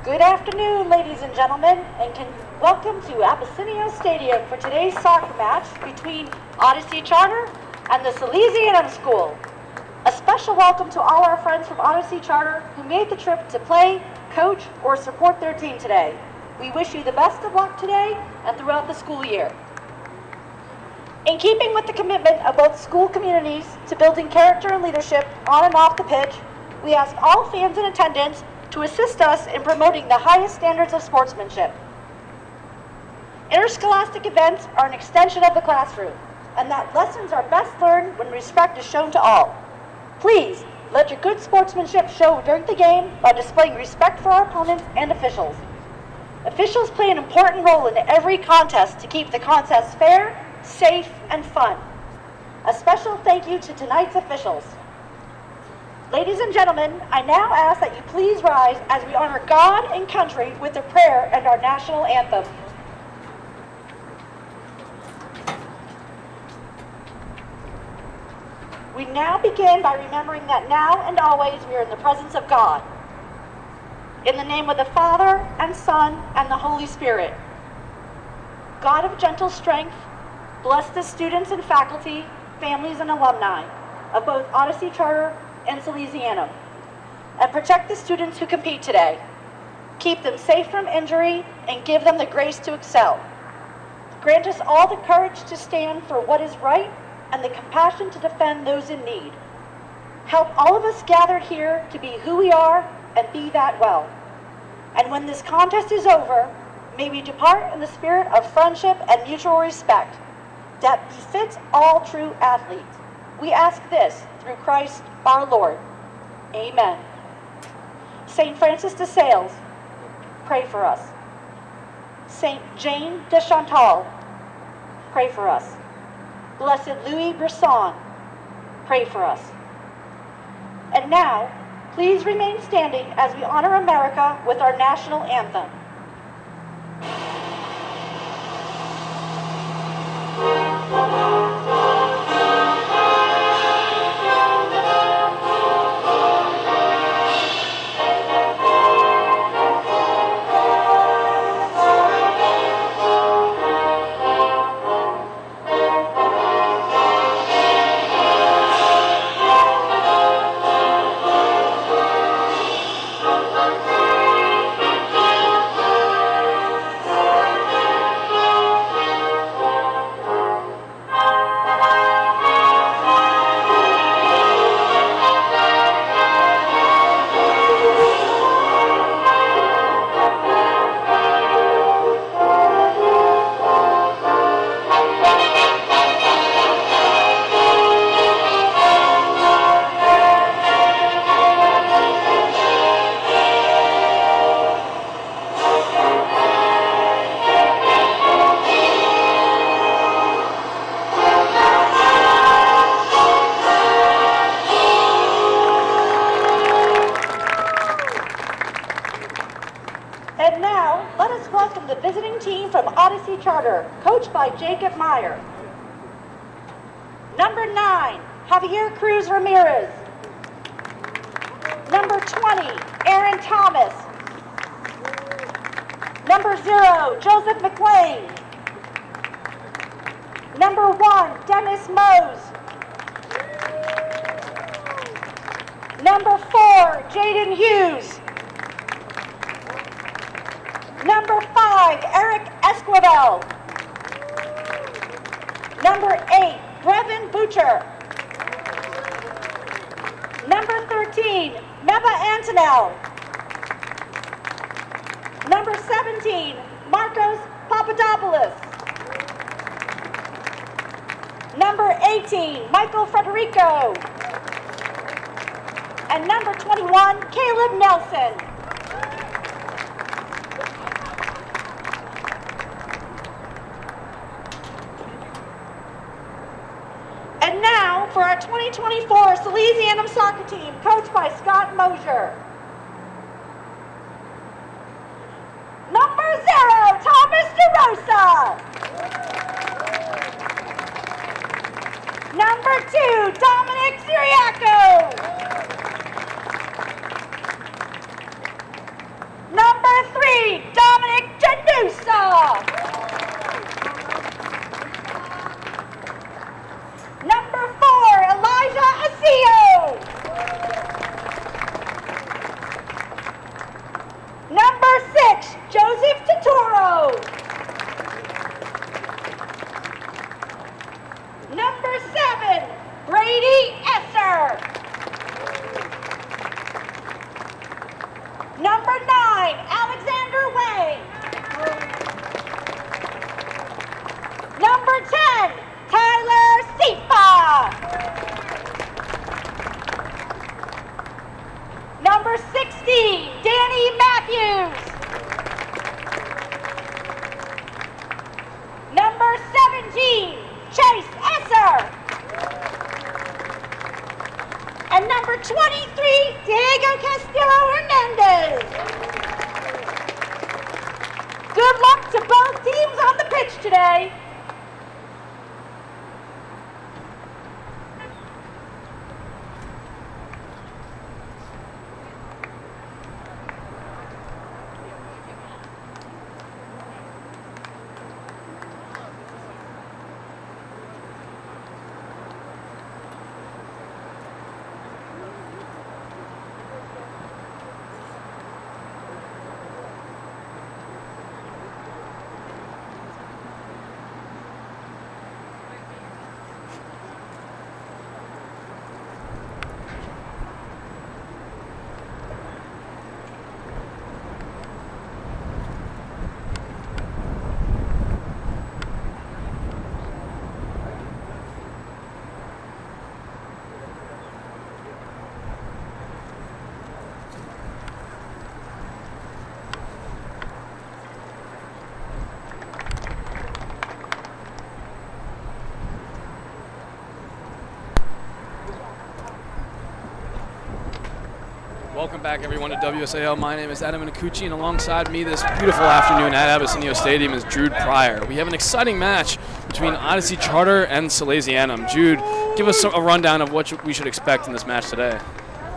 Good afternoon, ladies and gentlemen, and welcome to Abyssinia Stadium for today's soccer match between Odyssey Charter and the Salesianum School. A special welcome to all our friends from Odyssey Charter who made the trip to play, coach, or support their team today. We wish you the best of luck today and throughout the school year. In keeping with the commitment of both school communities to building character and leadership on and off the pitch, we ask all fans in attendance to assist us in promoting the highest standards of sportsmanship. Interscholastic events are an extension of the classroom, and that lessons are best learned when respect is shown to all. Please, let your good sportsmanship show during the game by displaying respect for our opponents and officials. Officials play an important role in every contest to keep the contest fair, safe, and fun. A special thank you to tonight's officials. Ladies and gentlemen, I now ask that you please rise as we honor God and country with a prayer and our national anthem. We now begin by remembering that now and always we are in the presence of God. In the name of the Father, and Son, and the Holy Spirit. God of gentle strength, bless the students and faculty, families and alumni of both Odyssey Charter and Salesianum, and protect the students who compete today. Keep them safe from injury and give them the grace to excel. Grant us all the courage to stand for what is right and the compassion to defend those in need. Help all of us gathered here to be who we are and be that well. And when this contest is over, may we depart in the spirit of friendship and mutual respect that befits all true athletes. We ask this through Christ our Lord. Amen. Saint Francis de Sales, pray for us. Saint Jane de Chantal, pray for us. Blessed Louis Brisson, pray for us. And now, please remain standing as we honor America with our national anthem. Charter, coached by Jacob Meyer. Number 9, Javier Cruz Ramirez. Number 20, Aaron Thomas. Number 0, Joseph McLean. Number 1, Dennis Mose. Number 4, Jaden Hughes. Number 5, Eric Esquivel. Number 8, Brevin Butcher. Number 13, Meba Antonell. Number 17, Marcos Papadopoulos. Number 18, Michael Frederico. And number 21, Caleb Nelson. And now for our 2024 Salesianum soccer team, coached by Scott Mosier. Number 0, Thomas DeRosa. Number 2, Dominic Siriaco. Number Number 3, Dominic Janusa. Number 4, Elijah Asio. Number 6, Joseph Totoro. Number 7, Brady Esser. Number 9, Alexander Wang. Number 10, Tyler Sifa. Number 16, Danny Matthews. Number 17, Chase Esser. And number 23, Diego Castillo Hernandez. Good luck to both teams on the pitch today. Welcome back, everyone, to WSAL. My name is Adam Minakuchi, and alongside me this beautiful afternoon at Abyssinia Stadium is Jude Pryor. We have an exciting match between Odyssey Charter and Salesianum. Jude, give us a rundown of what we should expect in this match today.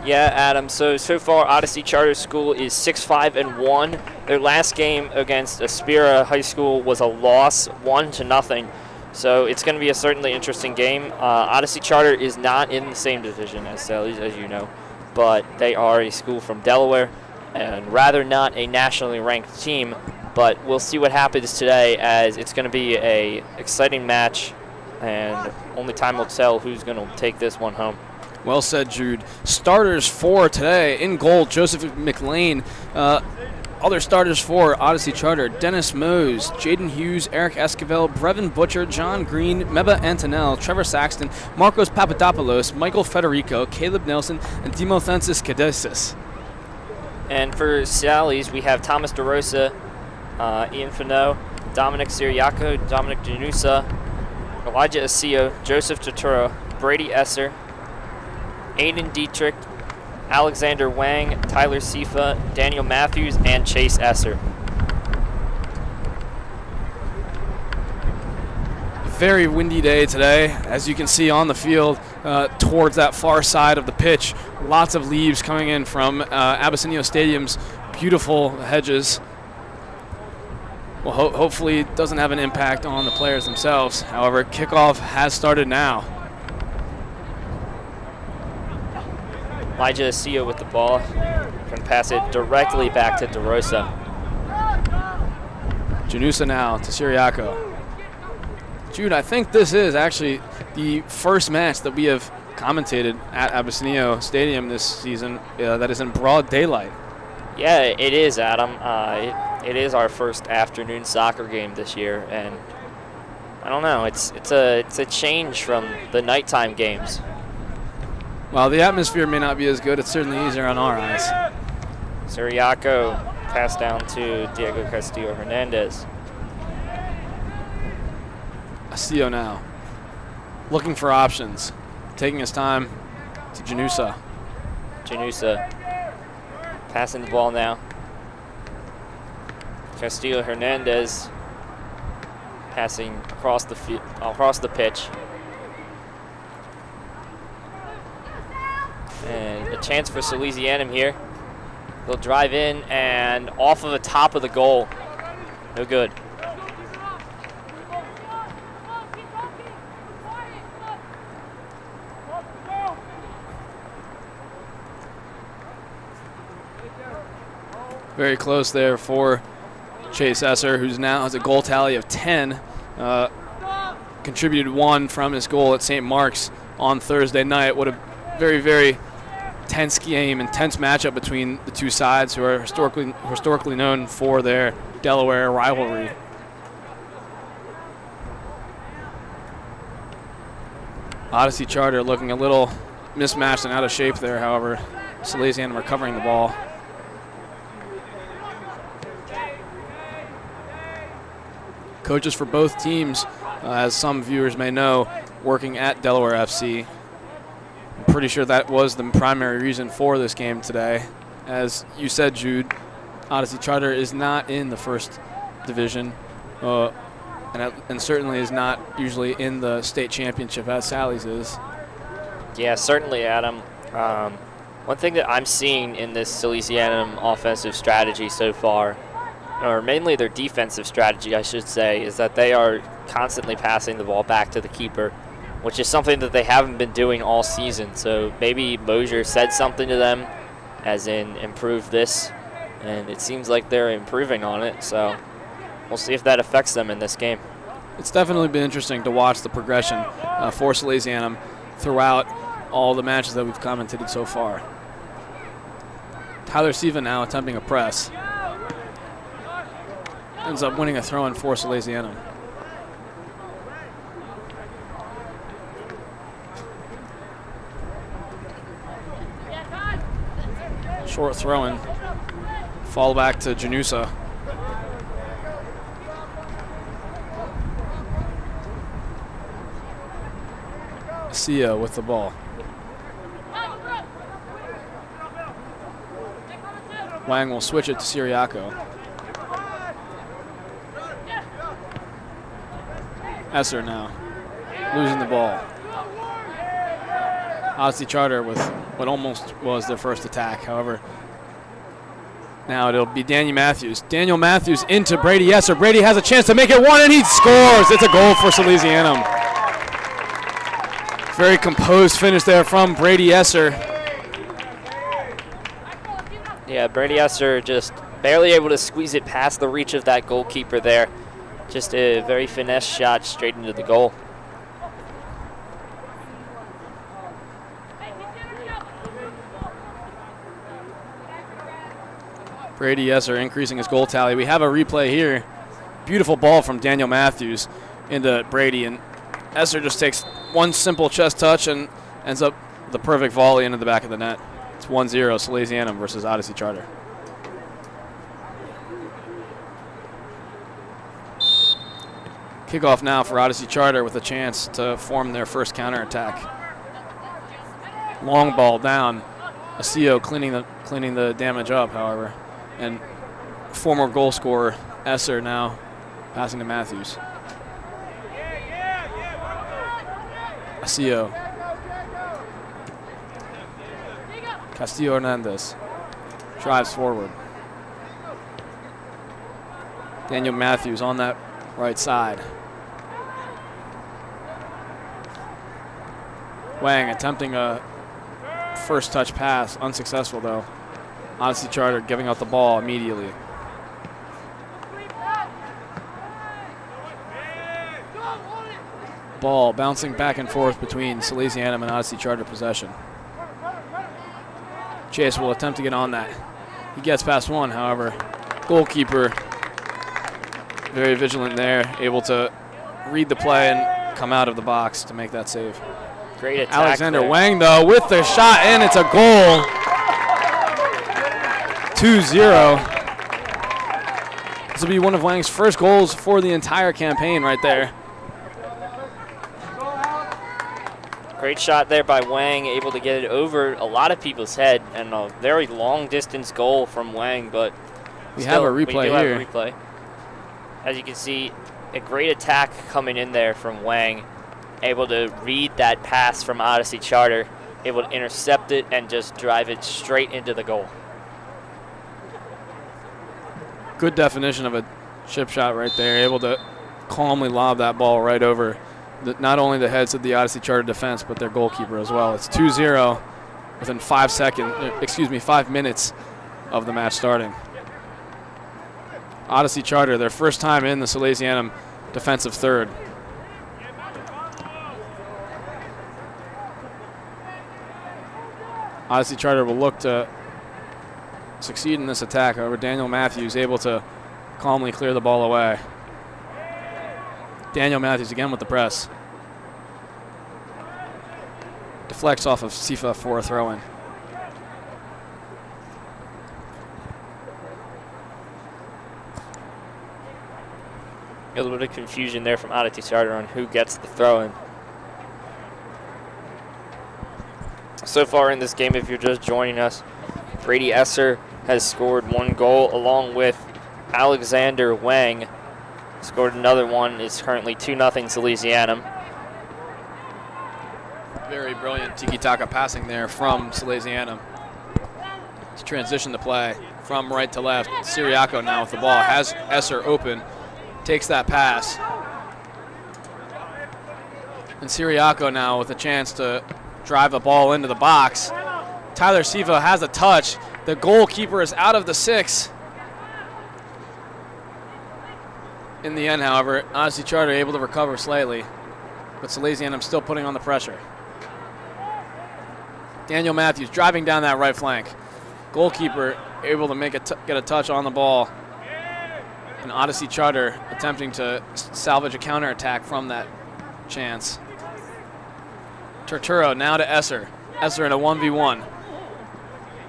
Yeah, Adam. So far, Odyssey Charter School is 6-5-1. Their last game against Aspira High School was a loss, 1-0. So it's going to be a certainly interesting game. Odyssey Charter is not in the same division as Salesianum, as you know, but they are a school from Delaware and rather not a nationally ranked team. But we'll see what happens today, as it's going to be a exciting match, and only time will tell who's going to take this one home. Well said, Jude. Starters for today: in goal, Joseph McLean. Other starters for Odyssey Charter: Dennis Mose, Jaden Hughes, Eric Esquivel, Brevin Butcher, John Green, Meba Antonell, Trevor Saxton, Marcos Papadopoulos, Michael Federico, Caleb Nelson, and Dimothensis Cadesis. And for Sally's, we have Thomas DeRosa, Ian Fano, Dominic Siriaco, Dominic Janusa, Elijah Asio, Joseph Totoro, Brady Esser, Aiden Dietrich, Alexander Wang, Tyler Sifa, Daniel Matthews, and Chase Esser. Very windy day today, as you can see on the field towards that far side of the pitch. Lots of leaves coming in from Abyssinia Stadium's beautiful hedges. Well, hopefully it doesn't have an impact on the players themselves. However, kickoff has started now. Elijah Asio with the ball. Can pass it directly back to DeRosa. Janusa now to Siriaco. Jude, I think this is actually the first match that we have commentated at Abyssinia Stadium this season that is in broad daylight. Yeah, it is, Adam. It is our first afternoon soccer game this year, and I don't know. It's a change from the nighttime games. While the atmosphere may not be as good, it's certainly easier on our eyes. Siriaco passed down to Diego Castillo Hernandez. Castillo now looking for options, taking his time to Janusa. Janusa passing the ball now. Castillo Hernandez passing across the pitch. And a chance for Salesianum here. They'll drive in and off of the top of the goal. No good. Very close there for Chase Esser, who's now has a goal tally of 10. Contributed 1 from his goal at St. Mark's on Thursday night. What a very, very tense game and tense matchup between the two sides, who are historically known for their Delaware rivalry. Odyssey Charter looking a little mismatched and out of shape there, however. Salesianum recovering the ball. Coaches for both teams, as some viewers may know, working at Delaware FC. I'm pretty sure that was the primary reason for this game today. As you said, Jude, Odyssey Charter is not in the first division, and certainly is not usually in the state championship as Sally's is. Yeah, certainly, Adam. One thing that I'm seeing in this Salesianum offensive strategy so far, or mainly their defensive strategy, I should say, is that they are constantly passing the ball back to the keeper, which is something that they haven't been doing all season. So maybe Mosier said something to them, as in improve this, and it seems like they're improving on it. So we'll see if that affects them in this game. It's definitely been interesting to watch the progression for Salesianum throughout all the matches that we've commentated so far. Tyler Siva now attempting a press. Ends up winning a throw-in for Salesianum. Short throw-in. Fall back to Janusa. Sia with the ball. Wang will switch it to Siriaco. Esser now losing the ball. Odyssey Charter with what almost was their first attack. However, now it'll be Daniel Matthews. Daniel Matthews into Brady Esser. Brady has a chance to make it 1, and he scores. It's a goal for Salesianum. Very composed finish there from Brady Esser. Yeah, Brady Esser just barely able to squeeze it past the reach of that goalkeeper there. Just a very finesse shot straight into the goal. Brady Esser increasing his goal tally. We have a replay here. Beautiful ball from Daniel Matthews into Brady, and Esser just takes one simple chest touch and ends up with the perfect volley into the back of the net. It's 1-0 Salesianum versus Odyssey Charter. Kickoff now for Odyssey Charter with a chance to form their first counterattack. Long ball down. Asio cleaning the damage up, however. And former goal scorer Esser now passing to Matthews. Asio. Castillo Hernandez drives forward. Daniel Matthews on that right side. Wang attempting a first touch pass, unsuccessful though. Odyssey Charter giving out the ball immediately. Ball bouncing back and forth between Salesianum and Odyssey Charter possession. Chase will attempt to get on that. He gets past one, however. Goalkeeper very vigilant there, able to read the play and come out of the box to make that save. Great attack. Alexander Wang, though, with the shot, and it's a goal. 2-0. This will be one of Wang's first goals for the entire campaign right there. Great shot there by Wang, able to get it over a lot of people's head, and a very long distance goal from Wang, but we have a replay here. Have a replay. As you can see, a great attack coming in there from Wang, able to read that pass from Odyssey Charter, able to intercept it and just drive it straight into the goal. Good definition of a chip shot right there. Able to calmly lob that ball right over not only the heads of the Odyssey Charter defense, but their goalkeeper as well. It's 2-0 within 5 minutes of the match starting. Odyssey Charter, their first time in the Salesianum defensive third. Odyssey Charter will look to succeed in this attack. However, Daniel Matthews able to calmly clear the ball away. Daniel Matthews again with the press. Deflects off of Sifa for a throw-in. A little bit of confusion there from Odyssey Charter on who gets the throw-in. So far in this game, if you're just joining us, Brady Esser has scored 1 goal along with Alexander Wang. Scored another one. It's currently 2-0 Salesianum. Very brilliant tiki-taka passing there from Salesianum. It's transition to play from right to left. Siriaco now with the ball. Has Esser open. Takes that pass. And Siriaco now with a chance to drive the ball into the box. Tyler Sifa has a touch. The goalkeeper is out of the 6. In the end, however, Odyssey Charter able to recover slightly, but Salesianum still putting on the pressure. Daniel Matthews driving down that right flank. Goalkeeper able to get a touch on the ball. And Odyssey Charter attempting to salvage a counterattack from that chance. Turturro now to Esser. Esser in a 1v1.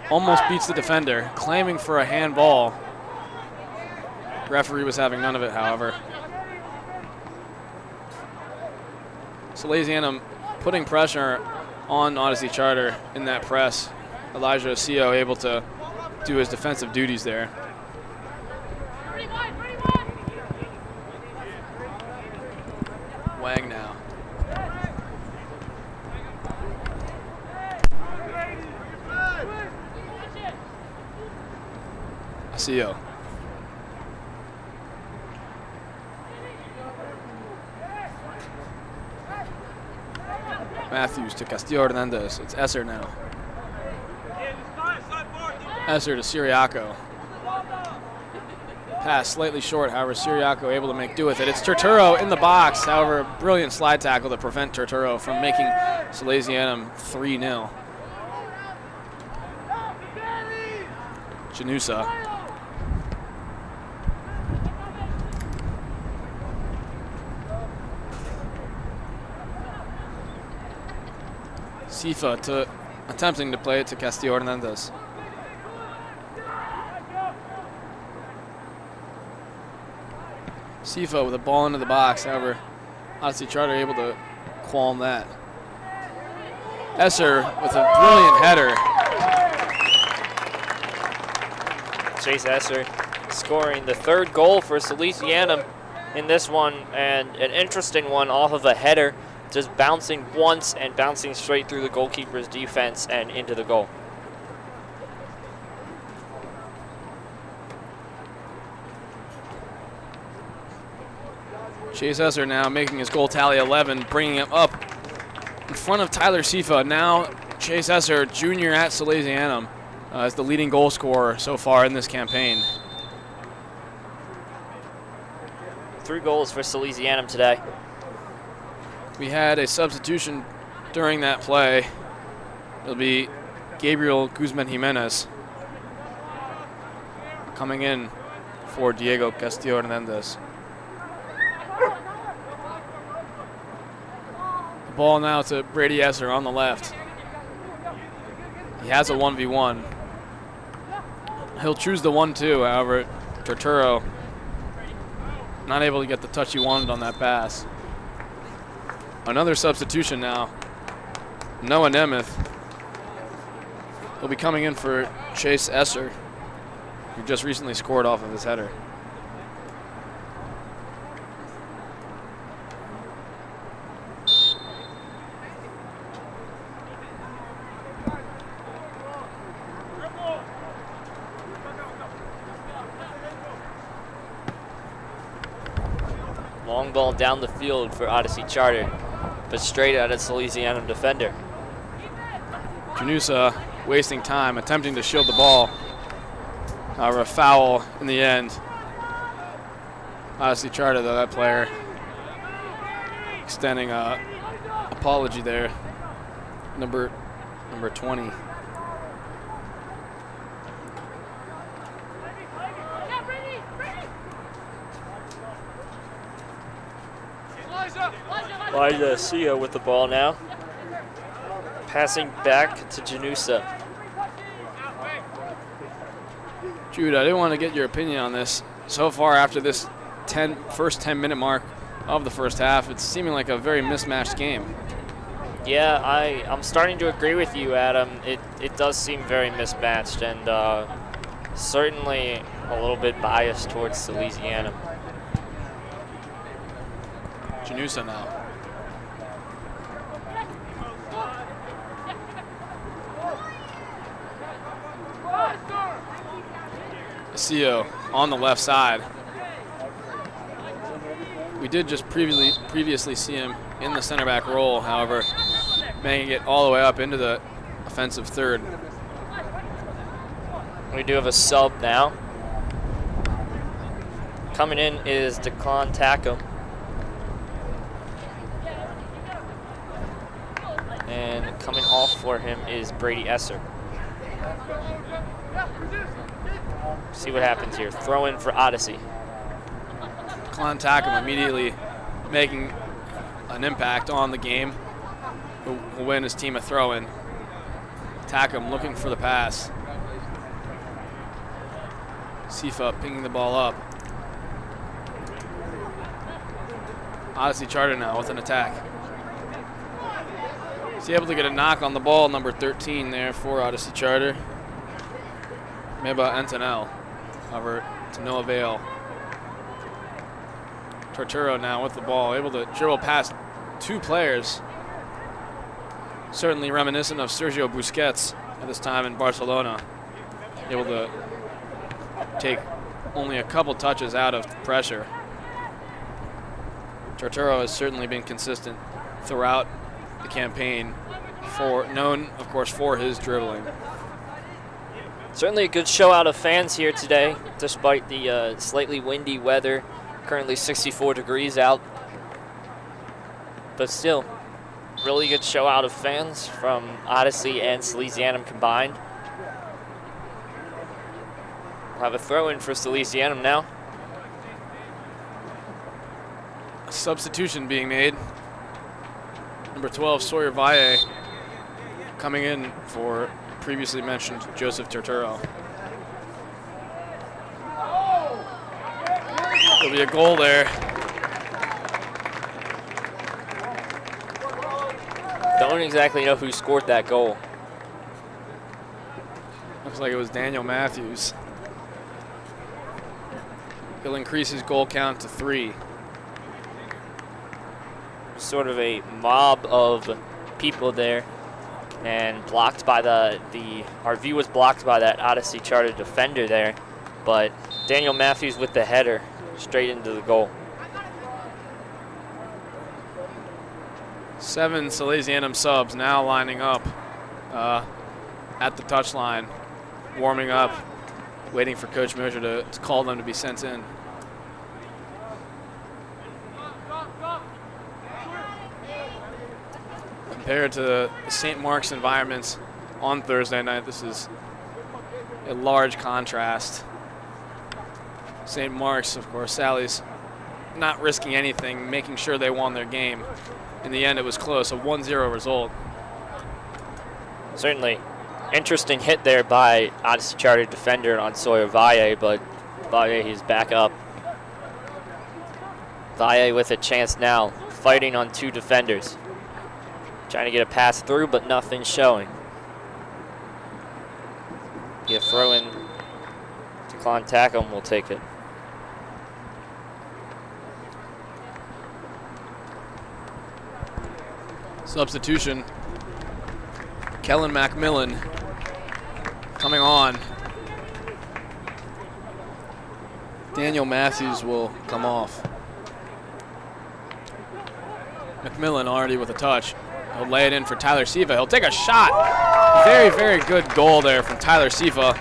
Almost beats the defender, claiming for a handball. Referee was having none of it, however. Salesianum putting pressure on Odyssey Charter in that press. Elijah Osio able to do his defensive duties there. Wang now. Osio. Matthews to Castillo Hernandez. It's Esser now. Esser to Siriaco. Pass slightly short, however, Siriaco able to make do with it. It's Turturro in the box, however, brilliant slide tackle to prevent Turturro from making Salesianum 3-0. Janusa. Sifa attempting to play it to Castillo Hernandez. Sifa with a ball into the box, however, Odyssey Charter able to qualm that. Esser with a brilliant header. Chase Esser scoring the 3rd goal for Salesianum in this one, and an interesting one off of a header, just bouncing once and bouncing straight through the goalkeeper's defense and into the goal. Chase Esser now making his goal tally 11, bringing him up in front of Tyler Sifa. Now Chase Esser, junior at Salesianum, is the leading goal scorer so far in this campaign. 3 goals for Salesianum today. We had a substitution during that play. It'll be Gabriel Guzman Jimenez coming in for Diego Castillo Hernandez. The ball now to Brady Esser on the left. He has a 1v1. He'll choose the 1-2, however, Turturro not able to get the touch he wanted on that pass. Another substitution now. Noah Nemeth. He'll be coming in for Chase Esser, who just recently scored off of his header. Long ball down the field for Odyssey Charter, but straight at a Salesianum defender. Janusa wasting time, attempting to shield the ball. However, a foul in the end. Odyssey Charter, though, that player extending a apology there. Number 20. Sia with the ball now. Passing back to Janusa. Jude, I didn't want to get your opinion on this. So far, after this first 10-minute mark of the first half, it's seeming like a very mismatched game. Yeah, I'm starting to agree with you, Adam. It does seem very mismatched, and certainly a little bit biased towards Salesianum. Janusa now. Asio on the left side. We did just previously see him in the center back role, however, making it all the way up into the offensive third. We do have a sub now. Coming in is Declan Tackham. And coming off for him is Brady Esser. See what happens here. Throw in for Odyssey. Declan Tackham immediately making an impact on the game. Will win his team a throw-in. Tackham looking for the pass. Sifa pinging the ball up. Odyssey Charter now with an attack. He's able to get a knock on the ball, number 13 there for Odyssey Charter. Meba Antonel, however, to no avail. Torturo now with the ball, able to dribble past two players. Certainly reminiscent of Sergio Busquets at this time in Barcelona. Able to take only a couple touches out of pressure. Torturo has certainly been consistent throughout the campaign, known, of course, for his dribbling. Certainly a good show out of fans here today, despite the slightly windy weather. Currently 64 degrees out. But still, really good show out of fans from Odyssey and Salesianum combined. We'll have a throw-in for Salesianum now. A substitution being made. Number 12, Sawyer Valle, coming in for previously mentioned Joseph Torturo. There'll be a goal there. Don't exactly know who scored that goal. Looks like it was Daniel Matthews. He'll increase his goal count to 3. Sort of a mob of people there, and blocked by our view was blocked by that Odyssey Charter defender there, but Daniel Matthews with the header straight into the goal. 7 Salesianum subs now lining up at the touchline, warming up, waiting for Coach Mosher to call them to be sent in. Compared to the St. Mark's environments on Thursday night, this is a large contrast. St. Mark's, of course, Sally's not risking anything, making sure they won their game. In the end, it was close, a 1-0 result. Certainly interesting hit there by Odyssey Charter defender on Sawyer Valle, but Valle is back up. Valle with a chance now, fighting on 2 defenders. Trying to get a pass through, but nothing showing. Be a throw in to Declan Tackham will take it. Substitution. Kellen Macmillan coming on. Daniel Matthews will come off. McMillan already with a touch. He'll lay it in for Tyler Siva. He'll take a shot. Very, very good goal there from Tyler Siva.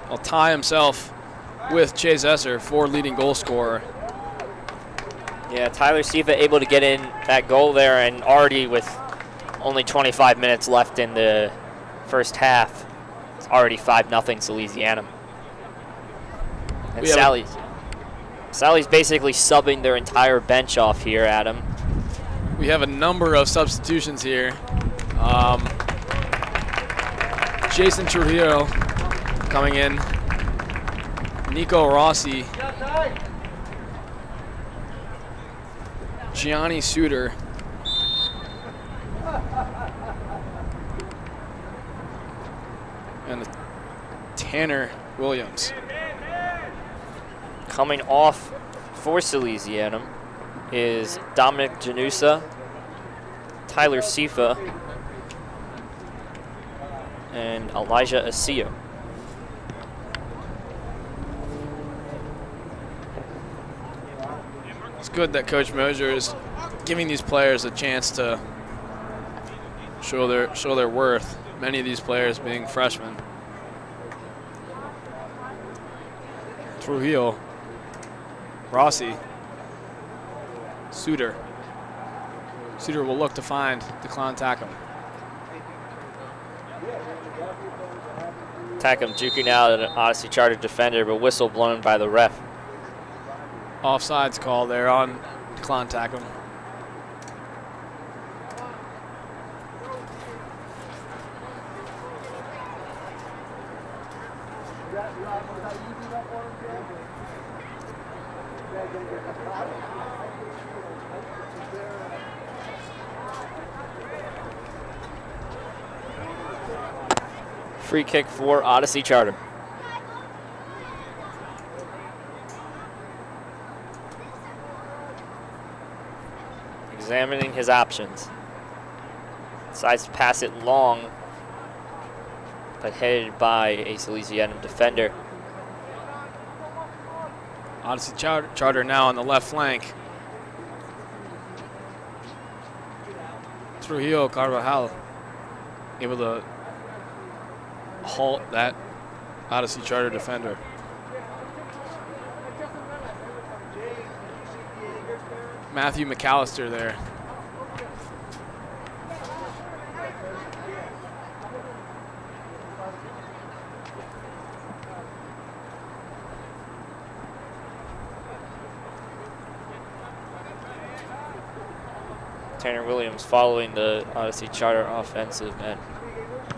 He'll tie himself with Chase Esser for leading goal scorer. Yeah, Tyler Siva able to get in that goal there, and already with only 25 minutes left in the first half, it's already 5-0 Salesianum. And Sally's basically subbing their entire bench off here, Adam. We have a number of substitutions here. Jason Trujillo coming in. Nico Rossi. Gianni Suter. And Tanner Williams. Coming off for Salesianum is Dominic Janusa, Tyler Sifa, and Elijah Asio. It's good that Coach Mosier is giving these players a chance to show their worth. Many of these players being freshmen. Trujillo, Rossi, Suter. Suter will look to find Declan Tackham. Tackham juking out at an Odyssey Charter defender, but whistle blown by the ref. Offsides call there on Declan Tackham. Free kick for Odyssey Charter. Examining his options. Decides to pass it long, but headed by a Salesianum defender. Odyssey Charter now on the left flank. Trujillo Carvajal able to halt that Odyssey Charter defender. Matthew McAllister there. Tanner Williams following the Odyssey Charter offensive end.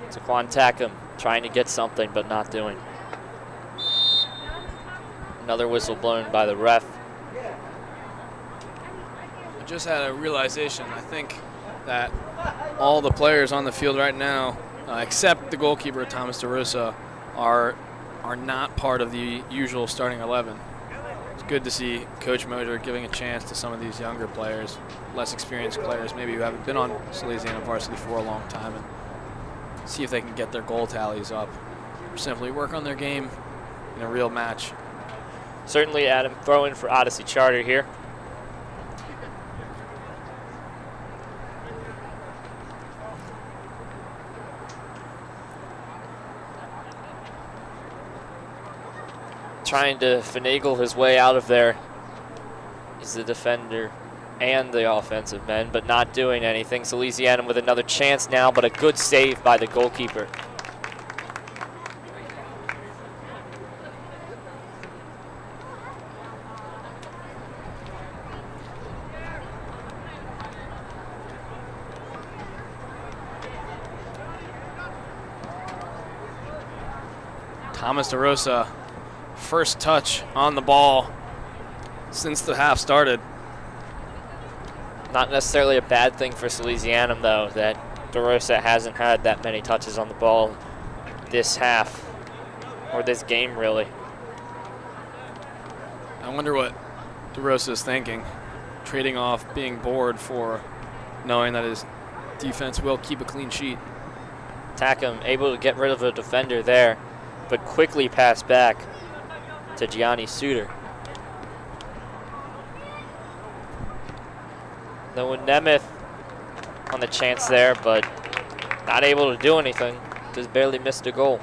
Declan Tackham trying to get something, but not doing. Another whistle blown by the ref. I just had a realization. I think that all the players on the field right now, except the goalkeeper, Thomas DeRosa, are not part of the usual starting 11. It's good to see Coach Mosier giving a chance to some of these younger players, less experienced players, maybe who haven't been on Salesianum varsity for a long time, and see if they can get their goal tallies up, or simply work on their game in a real match. Certainly, Adam, throw in for Odyssey Charter here. Trying to finagle his way out of there is the defender and the offensive men, but not doing anything. Salesianum with another chance now, but a good save by the goalkeeper. Thomas DeRosa, first touch on the ball since the half started. Not necessarily a bad thing for Salesianum, though, that DeRosa hasn't had that many touches on the ball this half, or this game, really. I wonder what DeRosa is thinking, trading off being bored for knowing that his defense will keep a clean sheet. Tackham able to get rid of a defender there, but quickly pass back to Gianni Suter. Noah Nemeth on the chance there, but not able to do anything. Just barely missed a goal.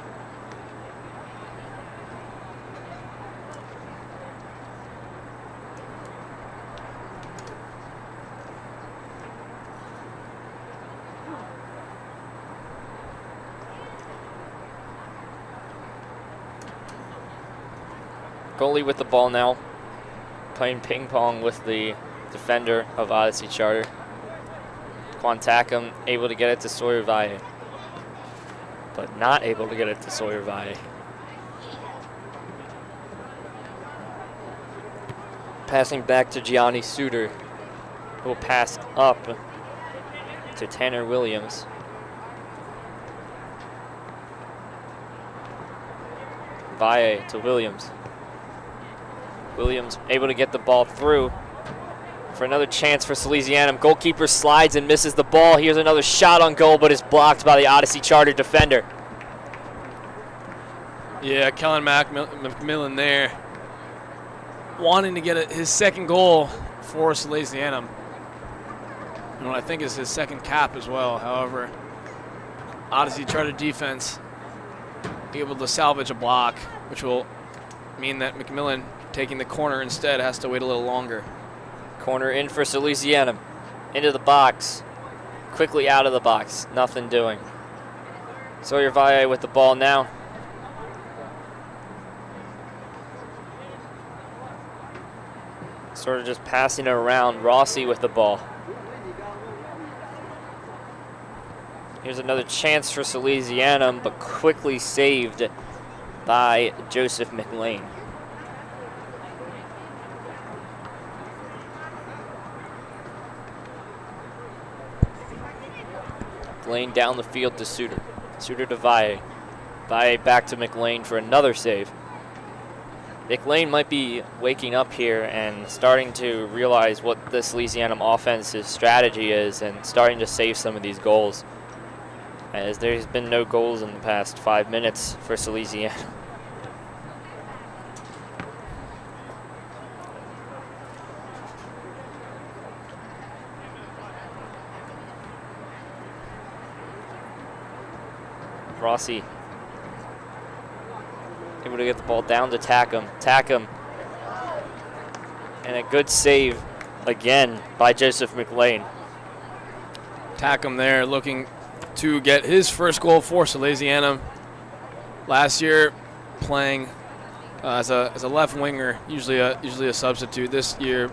Goalie with the ball now, playing ping pong with the defender of Odyssey Charter. Quantakum able to get it to Sawyer Valle, but not able to get it to Sawyer Valle. Passing back to Gianni Suter, who will pass up to Tanner Williams. Valle to Williams. Williams able to get the ball through for another chance for Salesianum. Goalkeeper slides and misses the ball. Here's another shot on goal, but is blocked by the Odyssey Charter defender. Yeah, Kellen McMillan there, wanting to get his second goal for Salesianum. And what I think is his second cap as well. However, Odyssey Charter defense able to salvage a block, which will mean that McMillan, taking the corner instead, has to wait a little longer. Corner in for Salesianum. Into the box. Quickly out of the box. Nothing doing. Sawyer Valle with the ball now. Sort of just passing it around. Rossi with the ball. Here's another chance for Salesianum, but quickly saved by Joseph McLean. McLean down the field to Suter. Suter to Valle. Valle back to McLean for another save. McLean might be waking up here and starting to realize what this Salesianum offense's strategy is and starting to save some of these goals, as there's been no goals in the past 5 minutes for Salesianum. Rossi able to get the ball down to Tackham. Tackham, and a good save again by Joseph McLean. Tackham there looking to get his first goal for Salesianum. Last year playing as a left winger, usually a substitute. This year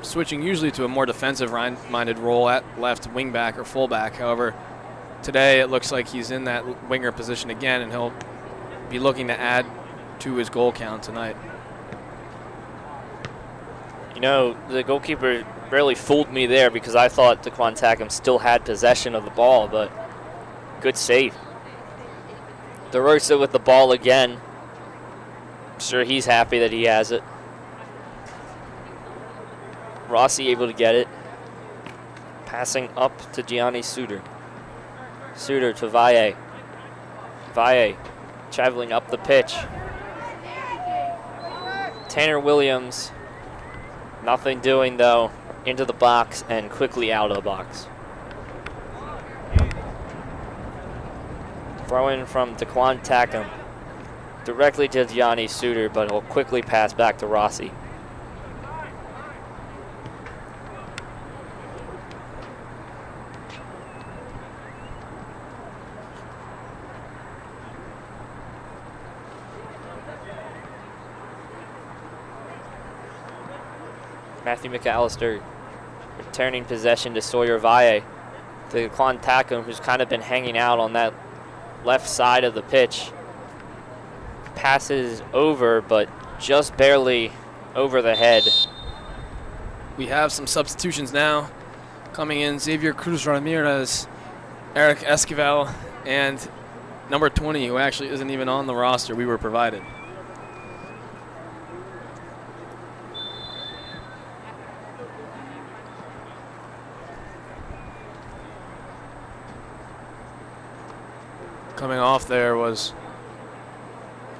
switching usually to a more defensive-minded role at left wing back or fullback. However, today it looks like he's in that winger position again, and he'll be looking to add to his goal count tonight. You know, the goalkeeper really fooled me there because I thought DeQuan Tackham still had possession of the ball, but good save. DeRosa with the ball again. I'm sure he's happy that he has it. Rossi able to get it. Passing up to Gianni Suter. Suter to Valle. Valle traveling up the pitch. Tanner Williams, nothing doing though, into the box and quickly out of the box. Throw in from DeQuan Tackham directly to Gianni Suter, but he'll quickly pass back to Rossi. Matthew McAllister returning possession to Sawyer Valle. To DeQuan Tackham, who's kind of been hanging out on that left side of the pitch. Passes over, but just barely over the head. We have some substitutions now coming in. Xavier Cruz Ramirez, Eric Esquivel, and number 20, who actually isn't even on the roster we were provided. Coming off there was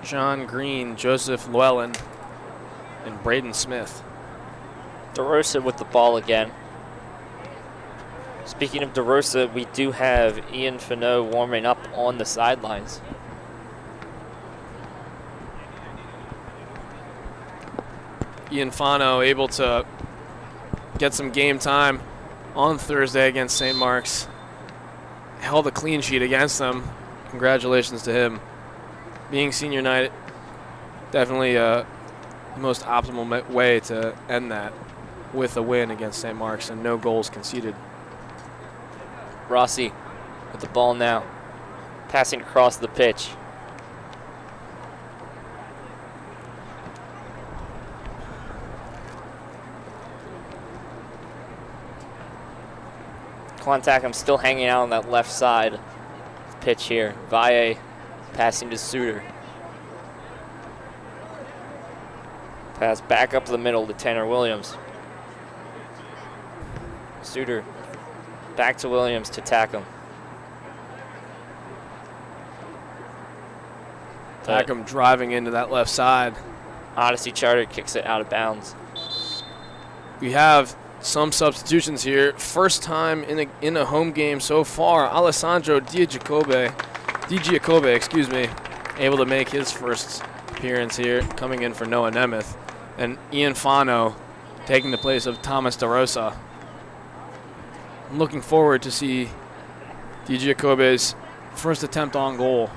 John Green, Joseph Llewellyn, and Braden Smith. DeRosa with the ball again. Speaking of DeRosa, we do have Ian Fano warming up on the sidelines. Ian Fano able to get some game time on Thursday against St. Mark's. Held a clean sheet against them. Congratulations to him. Being senior night, definitely the most optimal way to end that with a win against St. Mark's and no goals conceded. Rossi with the ball now, passing across the pitch. Quantac still hanging out on that left side of the pitch here. Valle passing to Suter. Pass back up the middle to Tanner Williams. Suter back to Williams to Tackham. Tackham driving into that left side. Odyssey Charter kicks it out of bounds. We have some substitutions here. First time in a home game so far. Alessandro Di Giacobbe, able to make his first appearance here, coming in for Noah Nemeth. And Ian Fano taking the place of Thomas DeRosa. I'm looking forward to see Di Giacobbe's first attempt on goal.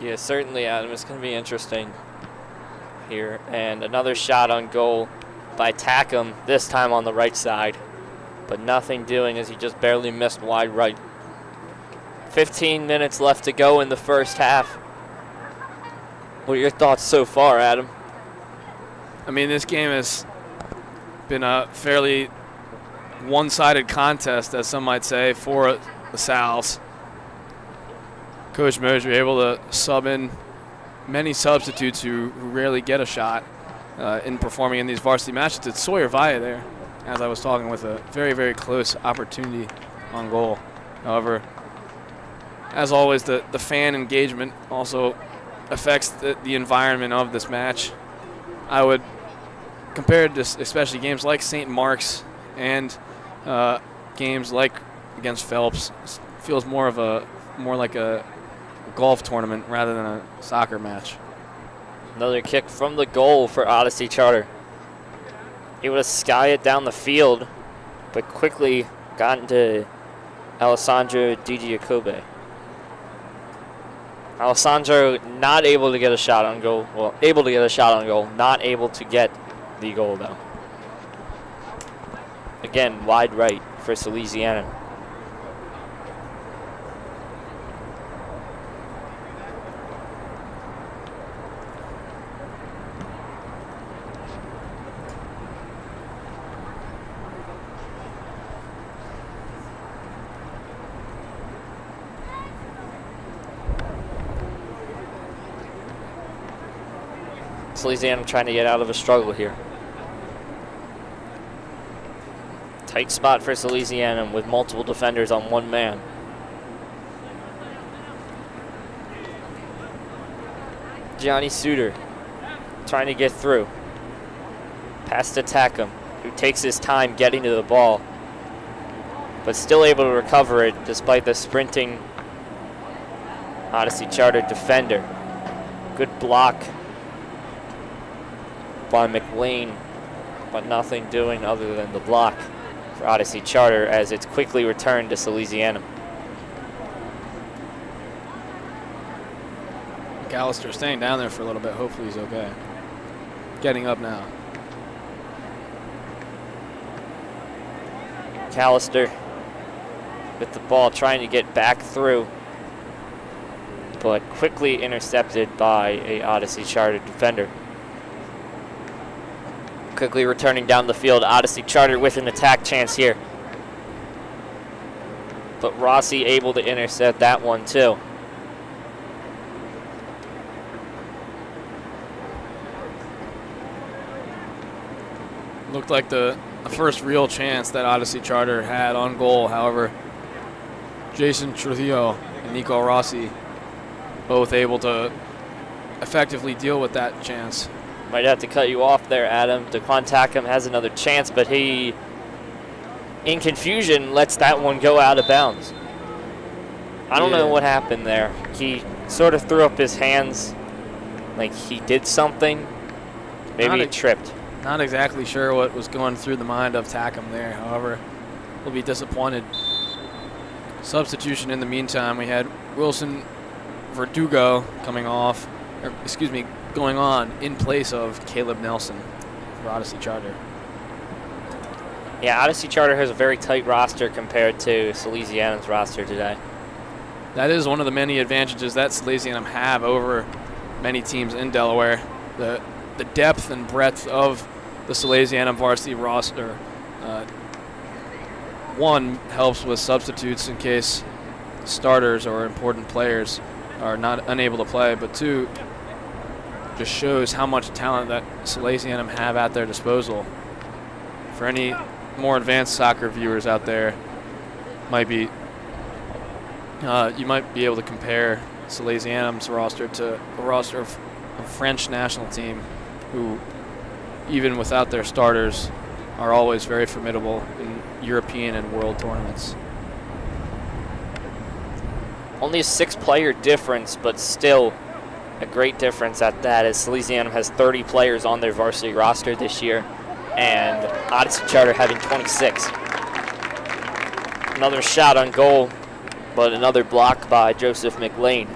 Yeah, certainly, Adam. It's going to be interesting here. And another shot on goal by Tackham, this time on the right side. But nothing doing as he just barely missed wide right. 15 minutes left to go in the first half. What are your thoughts so far, Adam? I mean, this game has been a fairly one-sided contest, as some might say, for the Sals. Coach Mosher able to sub in many substitutes who rarely get a shot in performing in these varsity matches. It's Sawyer Valle there, as I was talking, with a very, very close opportunity on goal. However, as always, the fan engagement also affects the environment of this match. I would compare to especially games like St. Mark's and games like against Phelps. It feels more like a golf tournament rather than a soccer match. Another kick from the goal for Odyssey Charter. Able to sky it down the field, but quickly got into Alessandro Di Giacobbe. Alessandro not able to get a shot on goal. Well, able to get a shot on goal, not able to get the goal though. Again, wide right for Salesianum. Salesianum trying to get out of a struggle here. Tight spot for Salesianum with multiple defenders on one man. Johnny Suter trying to get through. Pass to Tackham, who takes his time getting to the ball, but still able to recover it despite the sprinting Odyssey Charter defender. Good block by McLean, but nothing doing other than the block for Odyssey Charter as it's quickly returned to Salesianum. McAllister staying down there for a little bit. Hopefully he's okay. Getting up now. McAllister with the ball trying to get back through, but quickly intercepted by a Odyssey Charter defender. Quickly returning down the field, Odyssey Charter with an attack chance here. But Rossi able to intercept that one too. Looked like the first real chance that Odyssey Charter had on goal. However, Jason Trujillo and Nico Rossi both able to effectively deal with that chance. Might have to cut you off there, Adam. DeQuan Tackham has another chance, but he in confusion, lets that one go out of bounds. I don't know what happened there. He sort of threw up his hands like he did something. Maybe he tripped. Not exactly sure what was going through the mind of Tackham there. However, we'll be disappointed. Substitution in the meantime. We had Wilson Verdugo going on in place of Caleb Nelson for Odyssey Charter. Yeah, Odyssey Charter has a very tight roster compared to Salesianum's roster today. That is one of the many advantages that Salesianum have over many teams in Delaware. The depth and breadth of the Salesianum varsity roster. One, helps with substitutes in case starters or important players are unable to play, but two, just shows how much talent that Salesianum have at their disposal. For any more advanced soccer viewers out there, you might be able to compare Salesianum's roster to a roster of a French national team who, even without their starters, are always very formidable in European and world tournaments. Only a 6-player difference, but still a great difference at that, as Salesianum has 30 players on their varsity roster this year, and Odyssey Charter having 26. Another shot on goal, but another block by Joseph McLean.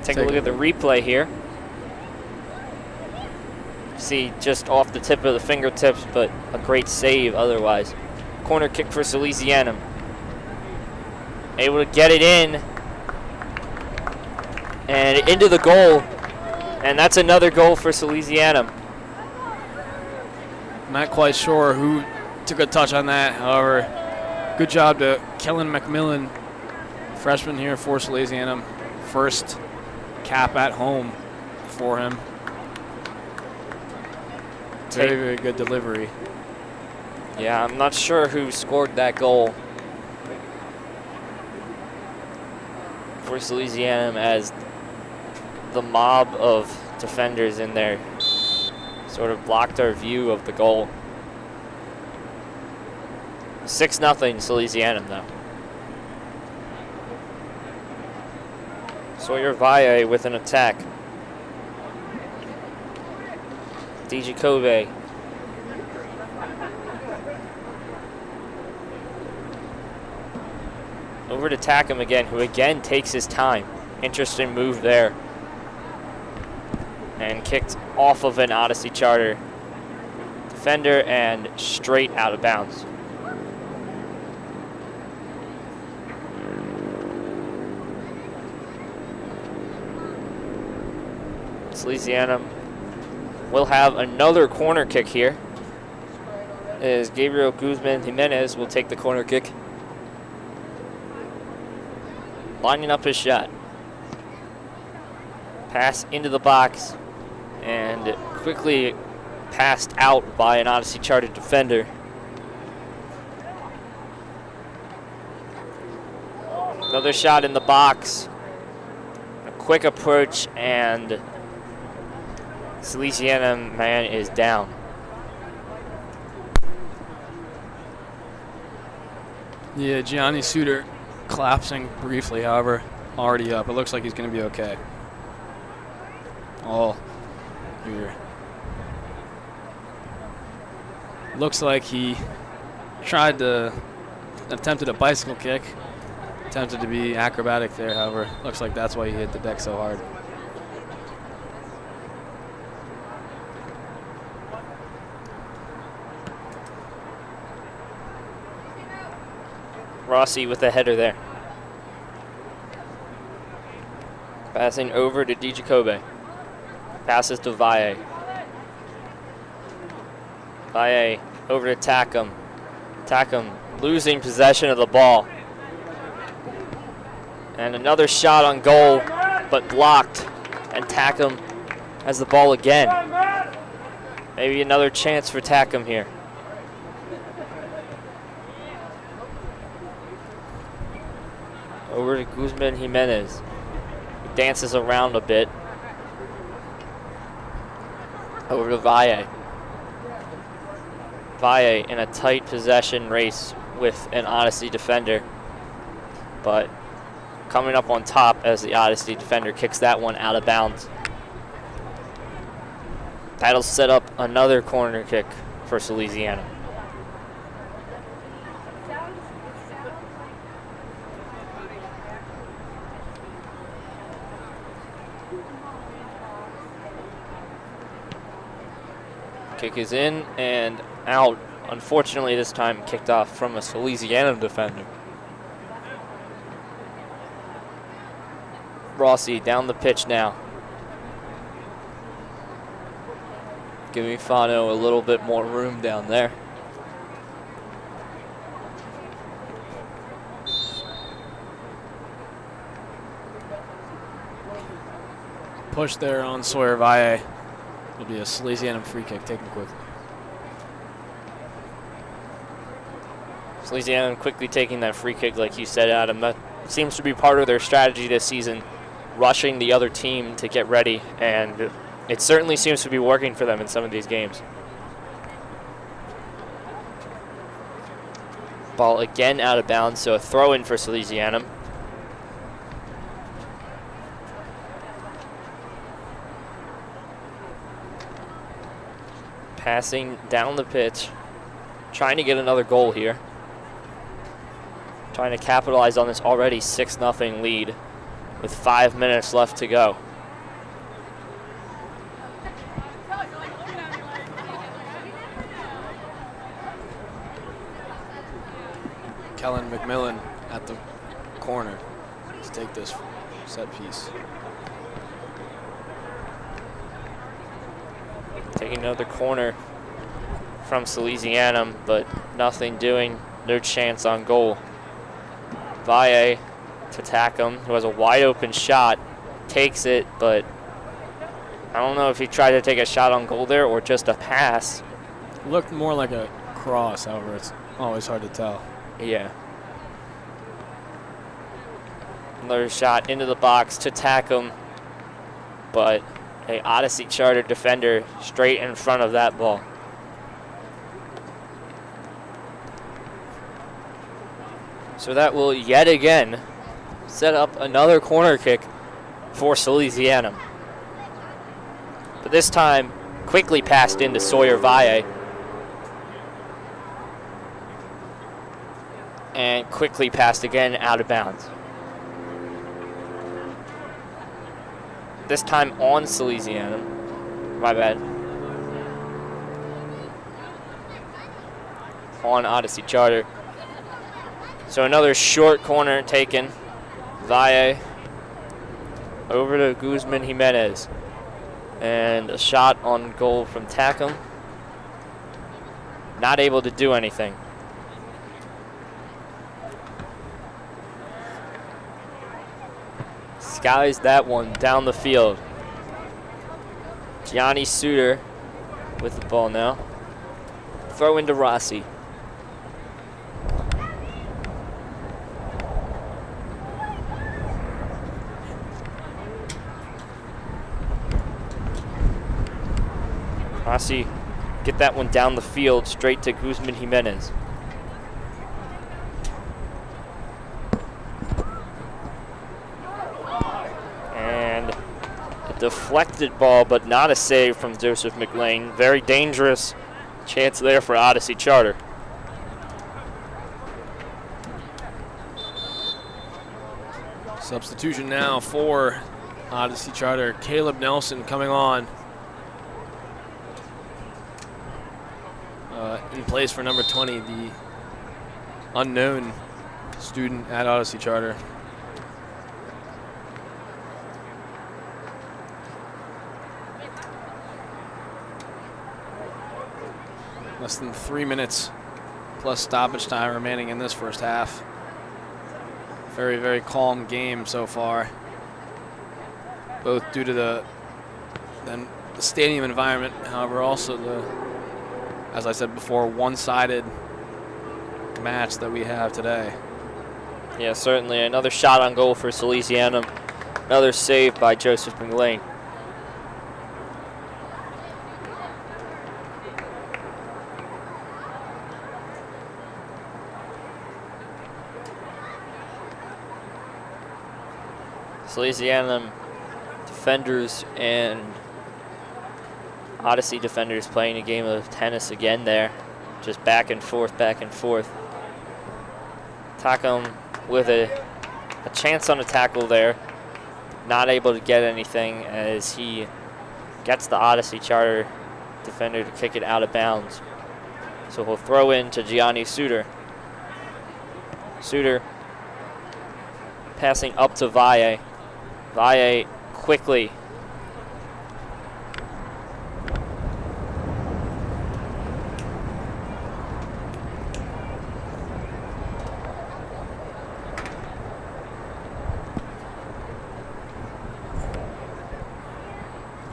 Take a look at the replay here. See, just off the tip of the fingertips, but a great save otherwise. Corner kick for Salesianum. Able to get it in. And into the goal. And that's another goal for Salesianum. Not quite sure who took a touch on that. However, good job to Kellen McMillan, freshman here for Salesianum. First cap at home for him. Very, very good delivery. Yeah, I'm not sure who scored that goal for Salesianum, as the mob of defenders in there sort of blocked our view of the goal. 6-0 Salesianum though. Sawyer Valle with an attack. DJ Kobe. Over to Tackham again, who again takes his time. Interesting move there. And kicked off of an Odyssey Charter defender and straight out of bounds. Salesianum will have another corner kick here, as Gabriel Guzman Jimenez will take the corner kick. Lining up his shot. Pass into the box and quickly passed out by an Odyssey Charter defender. Another shot in the box. A quick approach, and Salesianum man is down. Yeah, Gianni Suter collapsing briefly, however, already up. It looks like he's going to be okay. All here. Looks like he attempted a bicycle kick. Attempted to be acrobatic there, however. Looks like that's why he hit the deck so hard. Rossi with the header there. Passing over to DJ Kobe. Passes to Valle. Valle over to Tackham. Tackham losing possession of the ball. And another shot on goal, but blocked. And Tackham has the ball again. Maybe another chance for Tackham here. Over to Guzman Jimenez. dances around a bit. Over to Valle. Valle in a tight possession race with an Odyssey defender, but coming up on top as the Odyssey defender kicks that one out of bounds. That'll set up another corner kick for Salesianum. Kick is in and out. Unfortunately, this time kicked off from a Salesianum defender. Rossi down the pitch now. Giving Fano a little bit more room down there. Push there on Sawyer Valle. It'll be a Salesianum free kick taken quickly. Salesianum quickly taking that free kick, like you said, Adam. That seems to be part of their strategy this season, rushing the other team to get ready, and it certainly seems to be working for them in some of these games. Ball again out of bounds, so a throw-in for Salesianum. Passing down the pitch, trying to get another goal here. Trying to capitalize on this already 6-0 lead with 5 minutes left to go. Kellen McMillan at the corner to take this set piece. Taking another corner from Salesianum, but nothing doing, no chance on goal. Valle to Tackham, who has a wide open shot, takes it, but I don't know if he tried to take a shot on goal there or just a pass. Looked more like a cross, however, it's always hard to tell. Yeah. Another shot into the box to Tackham, but a Odyssey Charter defender straight in front of that ball. So that will yet again set up another corner kick for Salesianum. But this time, quickly passed into Sawyer Valle. And quickly passed again out of bounds. This time on Salesianum. My bad. On Odyssey Charter. So another short corner taken. Valle over to Guzman Jimenez. And a shot on goal from Tackham. Not able to do anything. Skies that one down the field. Gianni Suter with the ball now. Throw into Rossi. Rossi get that one down the field straight to Guzman Jimenez. And a deflected ball, but not a save from Joseph McLean. Very dangerous chance there for Odyssey Charter. Substitution now for Odyssey Charter. Caleb Nelson coming on. In place for number 20, the unknown student at Odyssey Charter. Less than 3 minutes plus stoppage time remaining in this first half. Very, very calm game so far. Both due to the stadium environment, however, also the, as I said before, one-sided match that we have today. Yeah, certainly. Another shot on goal for Salesianum. Another save by Joseph McLean. Salesianum defenders and Odyssey defenders playing a game of tennis again there. Just back and forth, back and forth. Tackham with a chance on a tackle there. Not able to get anything as he gets the Odyssey Charter defender to kick it out of bounds. So he'll throw in to Gianni Suter. Suter passing up to Valle. Valle quickly.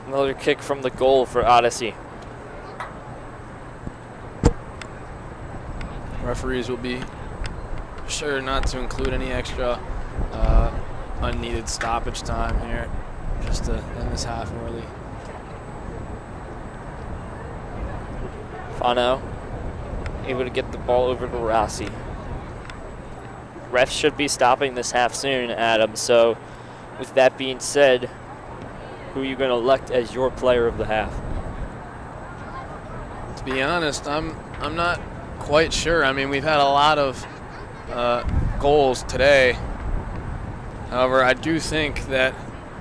Another kick from the goal for Odyssey. Referees will be sure not to include any extra unneeded stoppage time here, just to end this half early. Fano able to get the ball over to Rossi. Refs should be stopping this half soon, Adam. So with that being said, who are you going to elect as your player of the half? To be honest, I'm not quite sure. I mean, we've had a lot of goals today. However, I do think that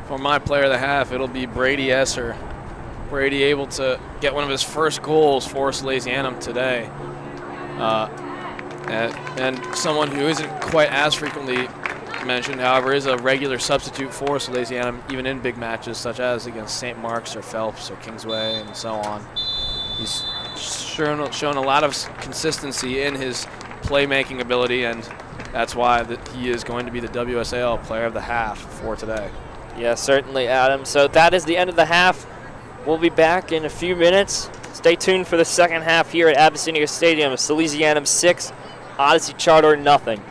for my player of the half, it'll be Brady Esser. Brady able to get one of his first goals for Salesianum today. And someone who isn't quite as frequently mentioned, however, is a regular substitute for Salesianum, even in big matches such as against St. Mark's or Phelps or Kingsway and so on. He's shown a lot of consistency in his playmaking ability, and that's why he is going to be the WSAL player of the half for today. Yeah, certainly, Adam. So that is the end of the half. We'll be back in a few minutes. Stay tuned for the second half here at Abyssinia Stadium. Salesianum 6, Odyssey Charter nothing.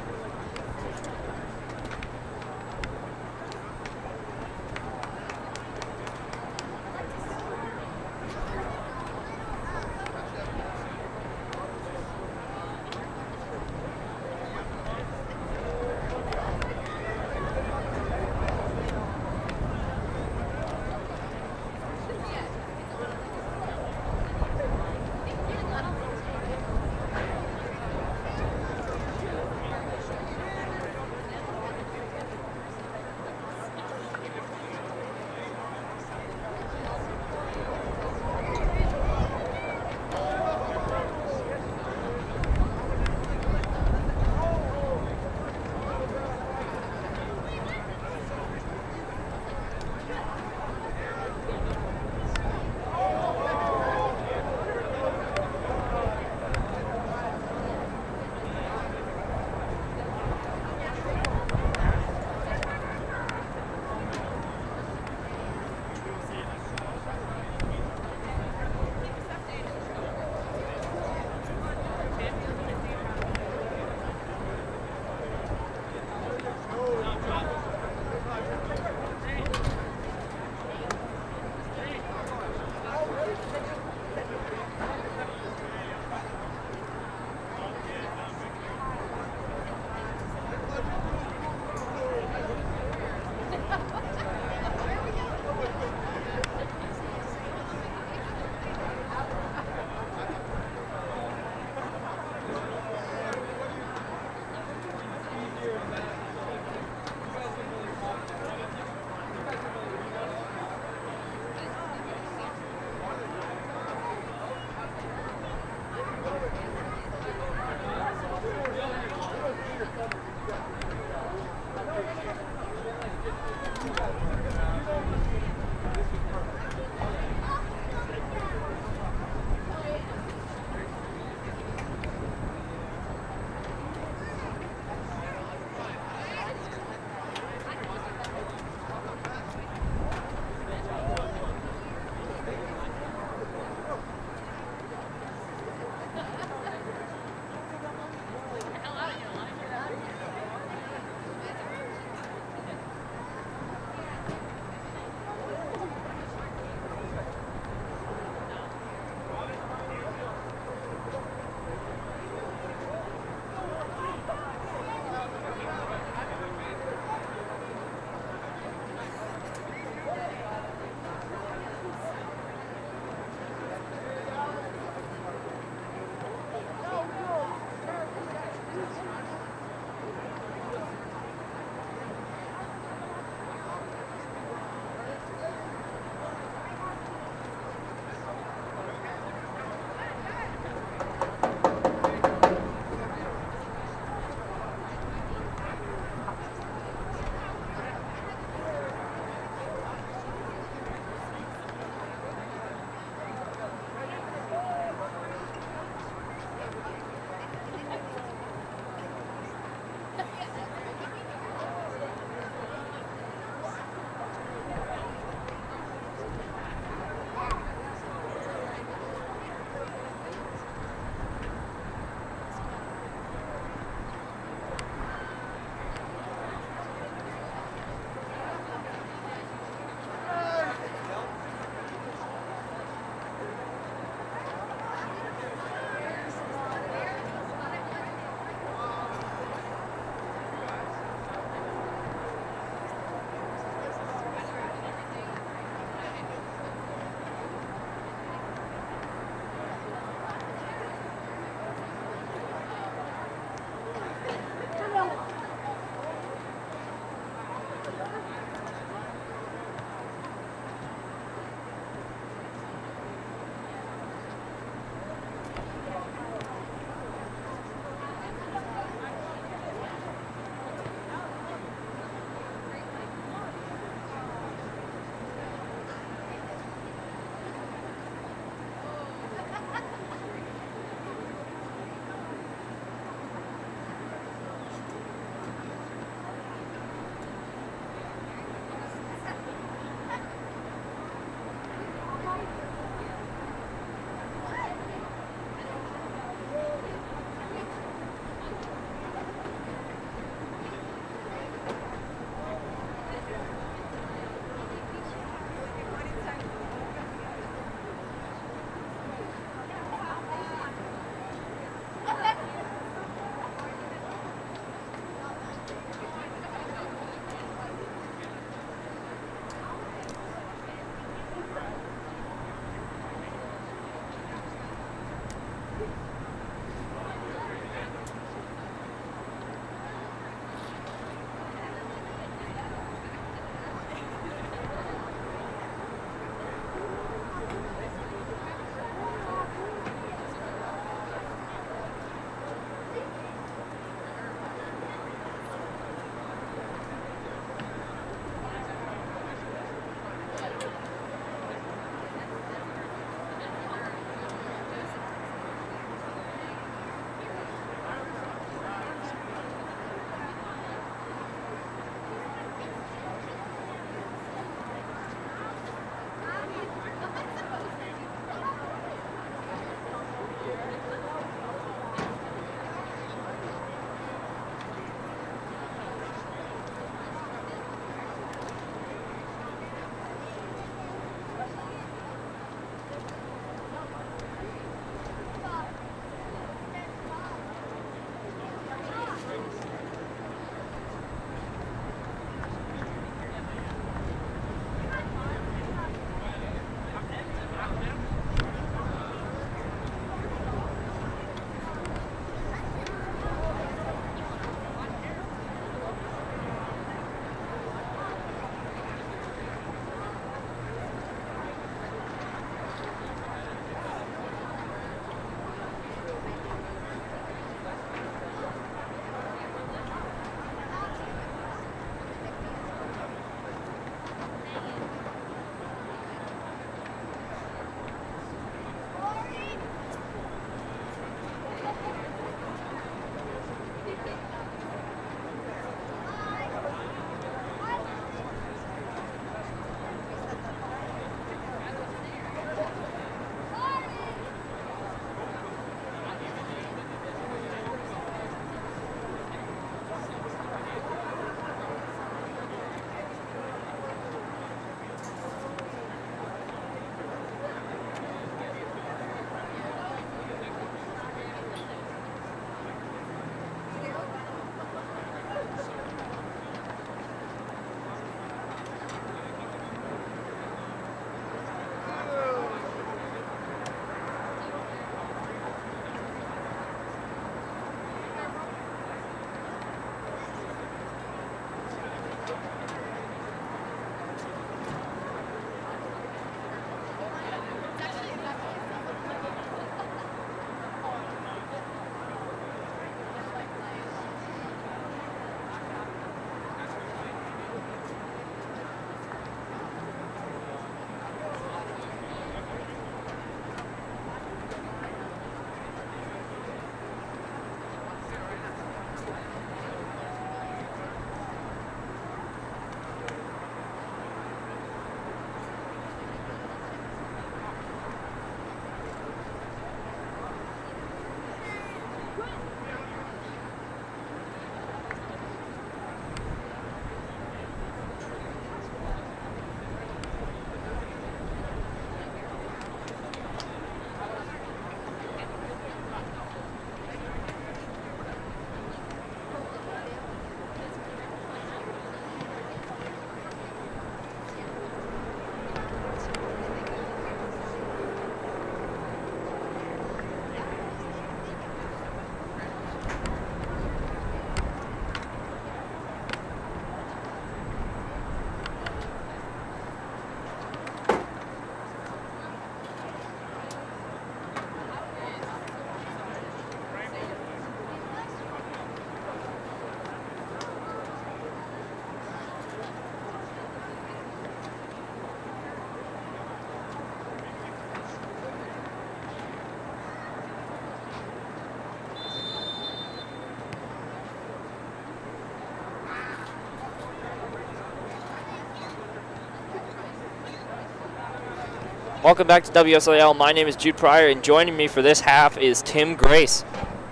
Welcome back to WSLL. My name is Jude Pryor, and joining me for this half is Tim Grace.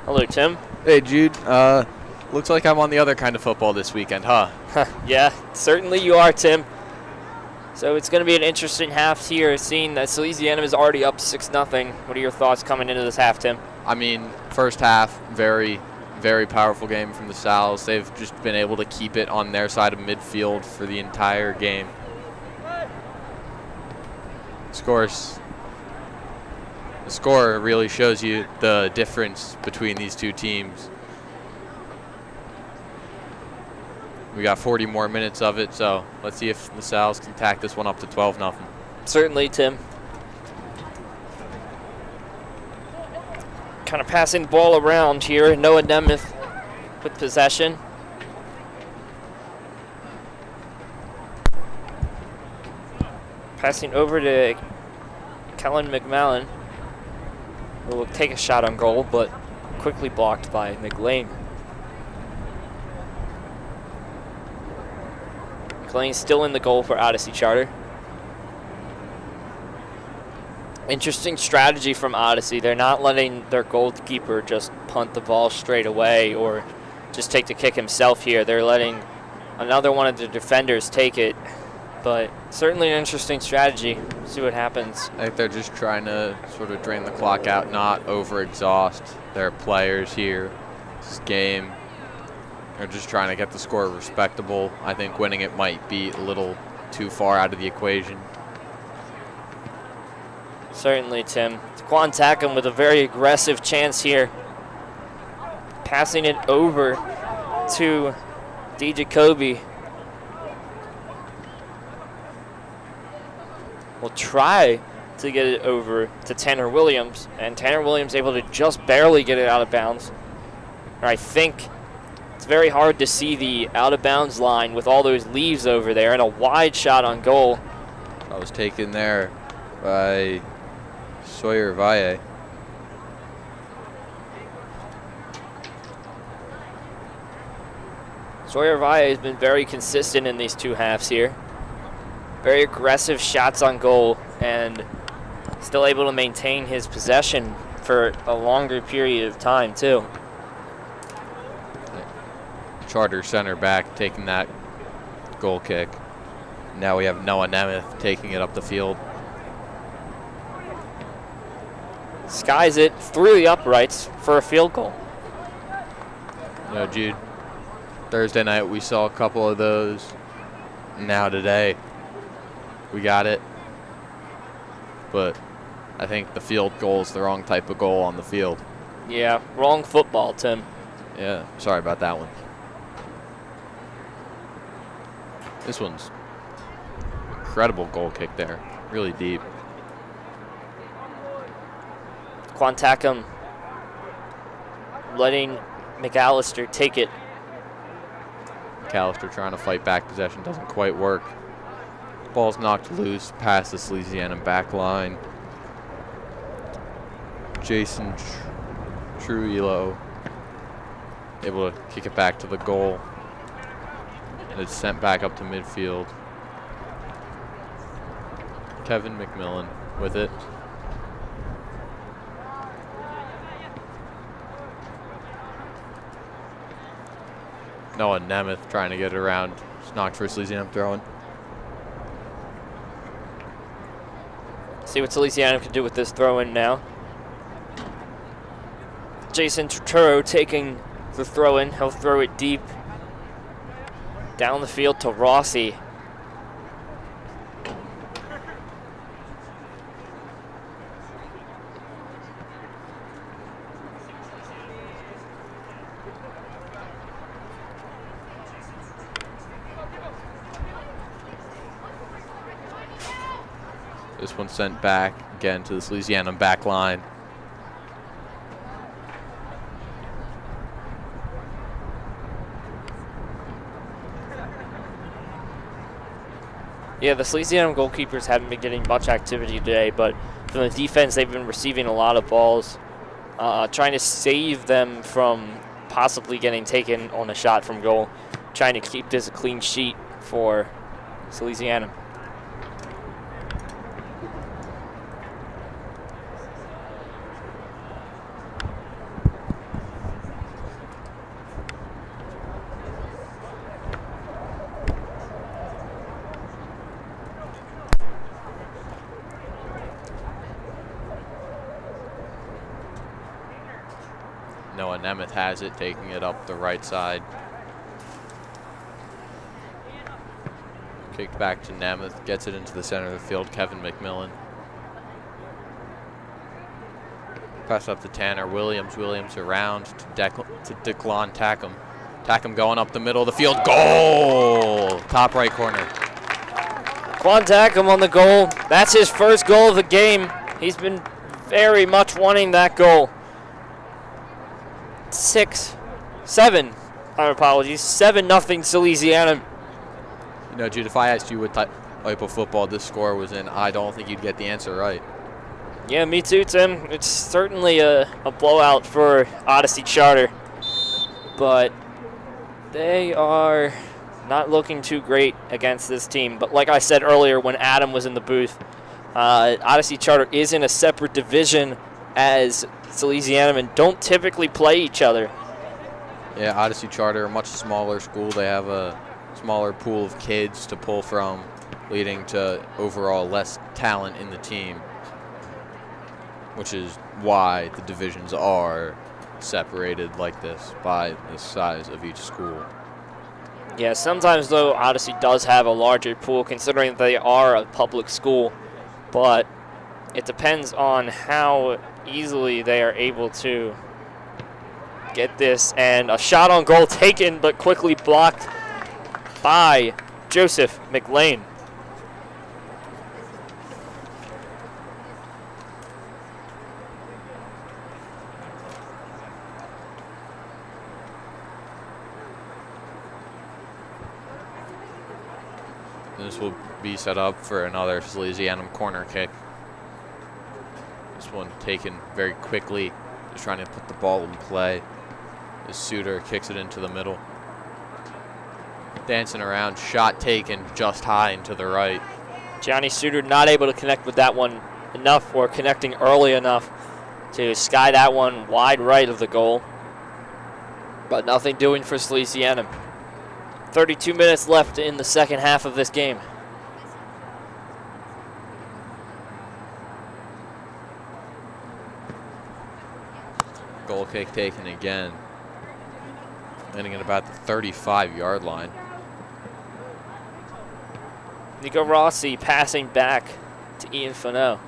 Hello, Tim. Hey, Jude. Looks like I'm on the other kind of football this weekend, huh? Yeah, certainly you are, Tim. So it's going to be an interesting half here, seeing that Salesianum is already up 6-0. What are your thoughts coming into this half, Tim? I mean, first half, very, very powerful game from the Sals. They've just been able to keep it on their side of midfield for the entire game. The score really shows you the difference between these two teams. We got 40 more minutes of it, so let's see if the Sals can tack this one up to 12-0. Certainly, Tim. Kind of passing the ball around here. Noah Nemeth with possession. Passing over to Kellen McMillan, who will take a shot on goal, but quickly blocked by McLean. McLean still in the goal for Odyssey Charter. Interesting strategy from Odyssey. They're not letting their goalkeeper just punt the ball straight away or just take the kick himself here. They're letting another one of the defenders take it. But certainly an interesting strategy. See what happens. I think they're just trying to sort of drain the clock out, not over-exhaust their players here. This game, they're just trying to get the score respectable. I think winning it might be a little too far out of the equation. Certainly, Tim. Quan Tackham with a very aggressive chance here. Passing it over to D. Jacoby. Will try to get it over to Tanner Williams, and Tanner Williams able to just barely get it out of bounds. I think it's very hard to see the out of bounds line with all those leaves over there, and a wide shot on goal. I was taken there by Sawyer Valle. Sawyer Valle has been very consistent in these two halves here. Very aggressive shots on goal, and still able to maintain his possession for a longer period of time, too. Charter center back taking that goal kick. Now we have Noah Nemeth taking it up the field. Skies it through the uprights for a field goal. You know, Jude, Thursday night we saw a couple of those. Now today, we got it. But I think the field goal is the wrong type of goal on the field. Yeah, wrong football, Tim. Yeah, sorry about that one. This one's incredible goal kick there. Really deep. Quan Tackham letting McAllister take it. McAllister trying to fight back possession, doesn't quite work. Ball's knocked loose past the Salesianum back line. Jason Trujillo able to kick it back to the goal. And it's sent back up to midfield. Kevin McMillan with it. Noah Nemeth trying to get it around. It's knocked for Salesianum throwing. See what Salesianum can do with this throw-in now. Jason Turturro taking the throw-in. He'll throw it deep down the field to Rossi. This one sent back again to the Salesianum back line. Yeah, the Salesianum goalkeepers haven't been getting much activity today, but from the defense, they've been receiving a lot of balls, trying to save them from possibly getting taken on a shot from goal, trying to keep this a clean sheet for Salesianum. Noah Nemeth has it, taking it up the right side. Kicked back to Nemeth, gets it into the center of the field, Kevin McMillan. Pass up to Tanner Williams. Williams around to Declan Tackham. Tackham going up the middle of the field. Goal! Top right corner. Quan Tackham on the goal. That's his first goal of the game. He's been very much wanting that goal. 7, our apologies, 7-0 Salesianum. You know, Jude, if I asked you what type of football this score was in, I don't think you'd get the answer right. Yeah, me too, Tim. It's certainly a blowout for Odyssey Charter, but they are not looking too great against this team. But like I said earlier when Adam was in the booth, Odyssey Charter is in a separate division as Salesianum and don't typically play each other. Yeah, Odyssey Charter, a much smaller school. They have a smaller pool of kids to pull from, leading to overall less talent in the team, which is why the divisions are separated like this by the size of each school. Yeah, sometimes though Odyssey does have a larger pool considering they are a public school, but it depends on how easily they are able to get this, and a shot on goal taken but quickly blocked by Joseph McLean. This will be set up for another Salesianum corner kick. This one taken very quickly, just trying to put the ball in play. The Suter kicks it into the middle. Dancing around, shot taken just high and to the right. Johnny Suter not able to connect with that one enough, or connecting early enough to sky that one wide right of the goal. But nothing doing for Salesianum. 32 minutes left in the second half of this game. Goal kick taken again. Landing at about the 35-yard line. Nico Rossi passing back to Ian Fano.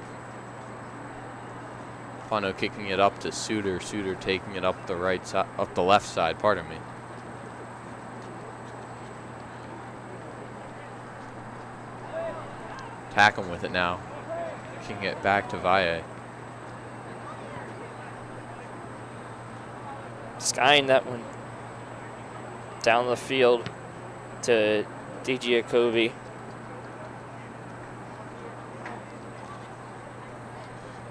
Fano kicking it up to Suter. Suter taking it up the right side, up the left side, pardon me. Tackham with it now. Kicking it back to Valle. Skying that one down the field to DiGiacobi.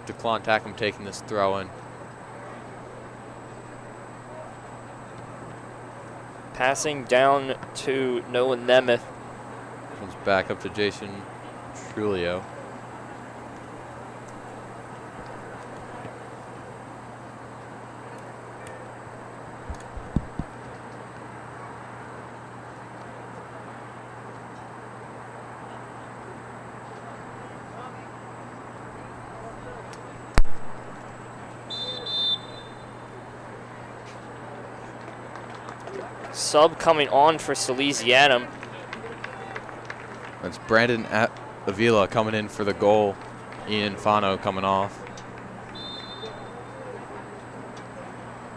Declan Tackham taking this throw in. Passing down to Noah Nemeth. Comes back up to Jason Trulio. sub coming on for Salesianum. That's Brandon Avila coming in for the goal. Ian Fano coming off.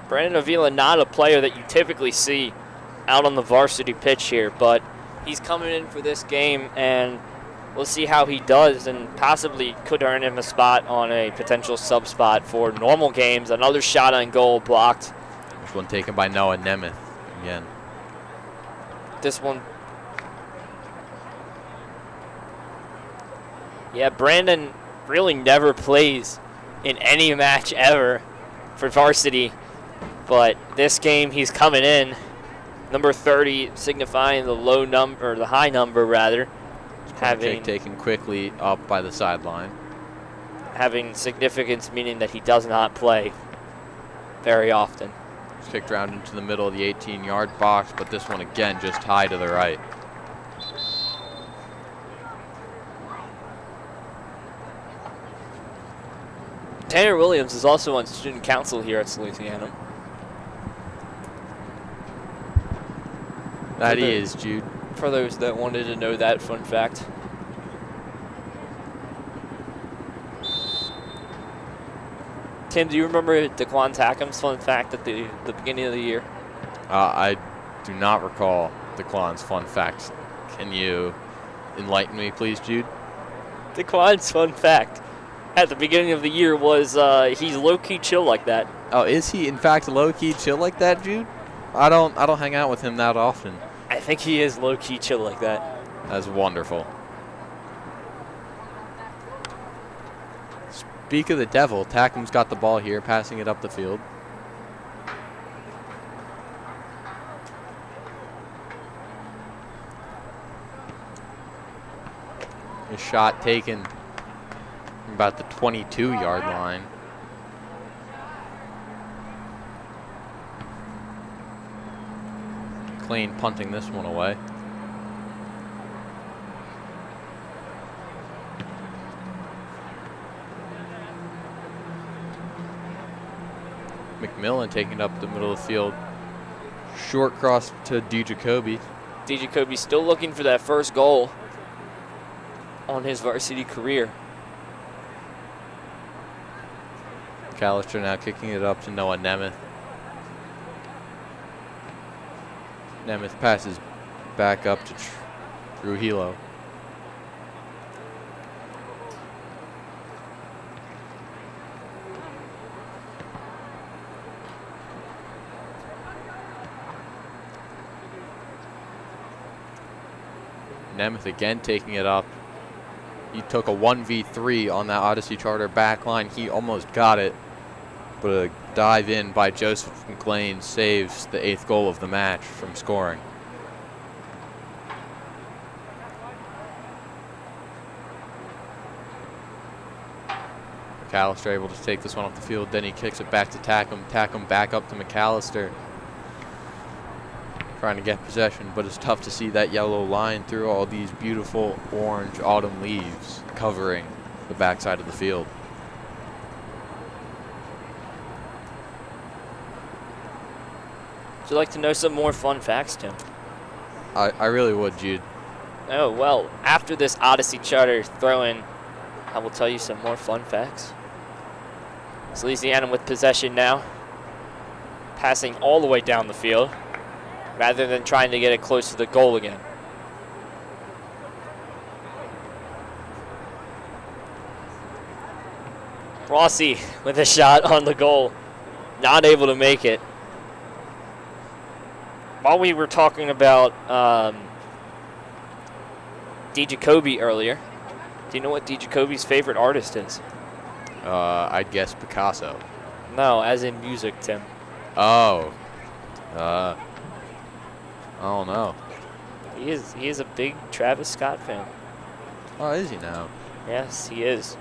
Brandon Avila, not a player that you typically see out on the varsity pitch here, but he's coming in for this game, and we'll see how he does, and possibly could earn him a spot on a potential sub spot for normal games. Another shot on goal blocked. This one taken by Noah Nemeth again. This one. Yeah, Brandon really never plays in any match ever for varsity, but this game he's coming in. Number 30 signifying the low number, or the high number rather. Having taken quickly up by the sideline. Having significance, meaning that he does not play very often. It's kicked around into the middle of the 18-yard box, but this one again just high to the right. Tanner Williams is also on student council here at Salesianum. That he is, Jude. For those that wanted to know that fun fact. Tim, do you remember Daquan Tackham's fun fact at the beginning of the year? I do not recall Daquan's fun facts. Can you enlighten me, please, Jude? Daquan's fun fact at the beginning of the year was he's low-key chill like that. Oh, is he in fact low-key chill like that, Jude? I don't hang out with him that often. I think he is low-key chill like that. That's wonderful. Speak of the devil, Tackham's got the ball here, passing it up the field. A shot taken from about the 22-yard line. McLean punting this one away. McMillan taking it up the middle of the field. Short cross to D. Jacoby. D. Jacoby still looking for that first goal on his varsity career. McAllister now kicking it up to Noah Nemeth. Nemeth passes back up to Trujillo. Nemeth again taking it up. He took a 1v3 on that Odyssey Charter back line. He almost got it, but a dive in by Joseph McLean saves the 8th goal of the match from scoring. McAllister able to take this one off the field, then he kicks it back to Tackham. Tackham back up to McAllister. Trying to get possession, but it's tough to see that yellow line through all these beautiful orange autumn leaves covering the backside of the field. Would you like to know some more fun facts, Tim? I really would, Jude. Oh, well, after this Odyssey Charter throw-in, I will tell you some more fun facts. Salesianum with possession now, passing all the way down the field, rather than trying to get it close to the goal again. Rossi with a shot on the goal, not able to make it. While we were talking about D. Jacoby earlier, do you know what D. Jacoby's favorite artist is? I'd guess Picasso. No, as in music, Tim. Oh. I don't know. He is a big Travis Scott fan. Oh, is he now? Yes, he is.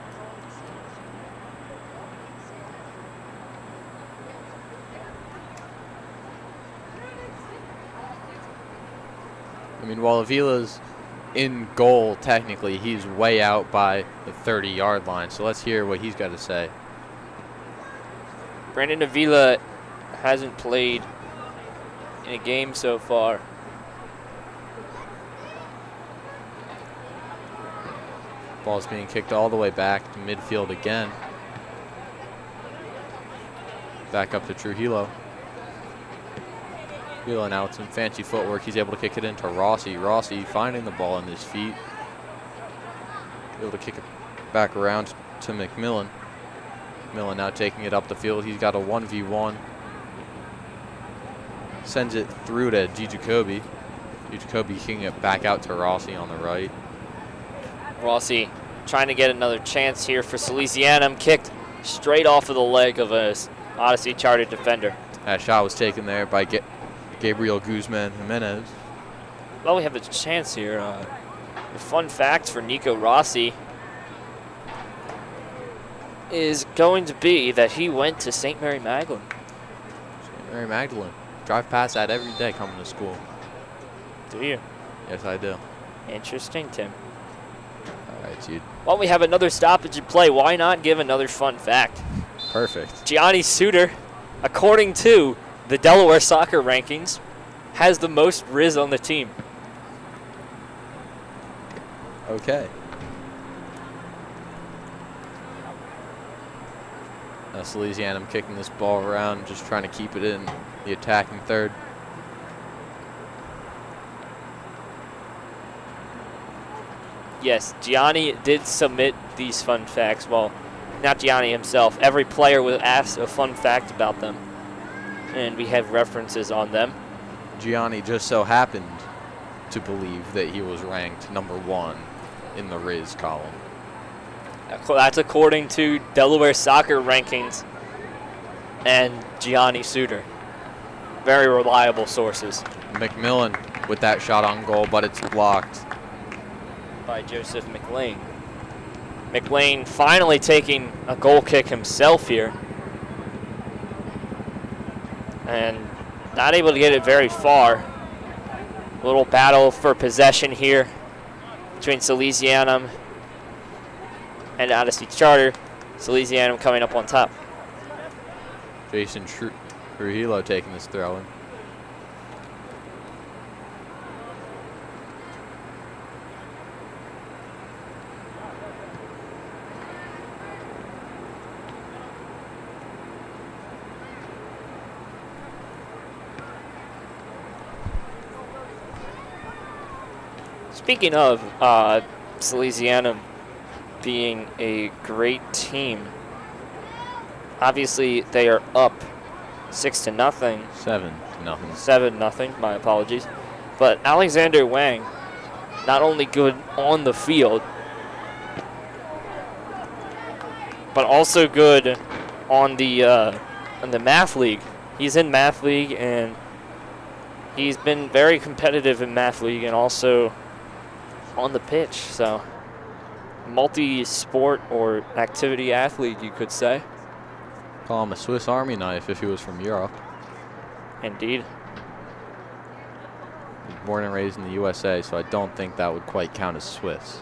I mean, while Avila's in goal, technically, he's way out by the 30-yard line. So let's hear what he's got to say. Brandon Avila hasn't played in a game so far. Ball's being kicked all the way back to midfield again. Back up to Trujillo. Trujillo now with some fancy footwork. He's able to kick it into Rossi. Rossi finding the ball in his feet. Able to kick it back around to McMillan. McMillan now taking it up the field. He's got a 1v1. Sends it through to Gijacobi. Gijacobi kicking it back out to Rossi on the right. Rossi trying to get another chance here for Salesianum. Kicked straight off of the leg of a Odyssey Charter defender. That shot was taken there by Gabriel Guzman Jimenez. Well, we have a chance here. The fun fact for Nico Rossi is going to be that he went to St. Mary Magdalene. St. Mary Magdalene. Drive past that every day coming to school. Do you? Yes, I do. Interesting, Tim. All right, dude. Well, we have another stoppage in play. Why not give another fun fact? Perfect. Gianni Suter, according to the Delaware soccer rankings, has the most Riz on the team. Okay. Now Salesianum kicking this ball around, just trying to keep it in the attacking third. Yes, Gianni did submit these fun facts. Well, not Gianni himself. Every player was asked a fun fact about them, and we have references on them. Gianni just so happened to believe that he was ranked #1 in the Riz column. That's according to Delaware soccer rankings and Gianni Suter. Very reliable sources. McMillan with that shot on goal, but it's blocked. By Joseph McLean. McLean finally taking a goal kick himself here. And not able to get it very far. A little battle for possession here between Salesianum and Odyssey Charter. Salesianum coming up on top. Jason Trujillo taking this throw in. Speaking of Salesianum being a great team, obviously they are up 6-0. 7-0. 7-0, my apologies. But Alexander Wang, not only good on the field, but also good on the math league. He's in math league, and he's been very competitive in math league and also on the pitch. So multi-sport or activity athlete, you could say. Call him a Swiss Army knife if he was from Europe. Indeed. He was born and raised in the USA, so I don't think that would quite count as Swiss.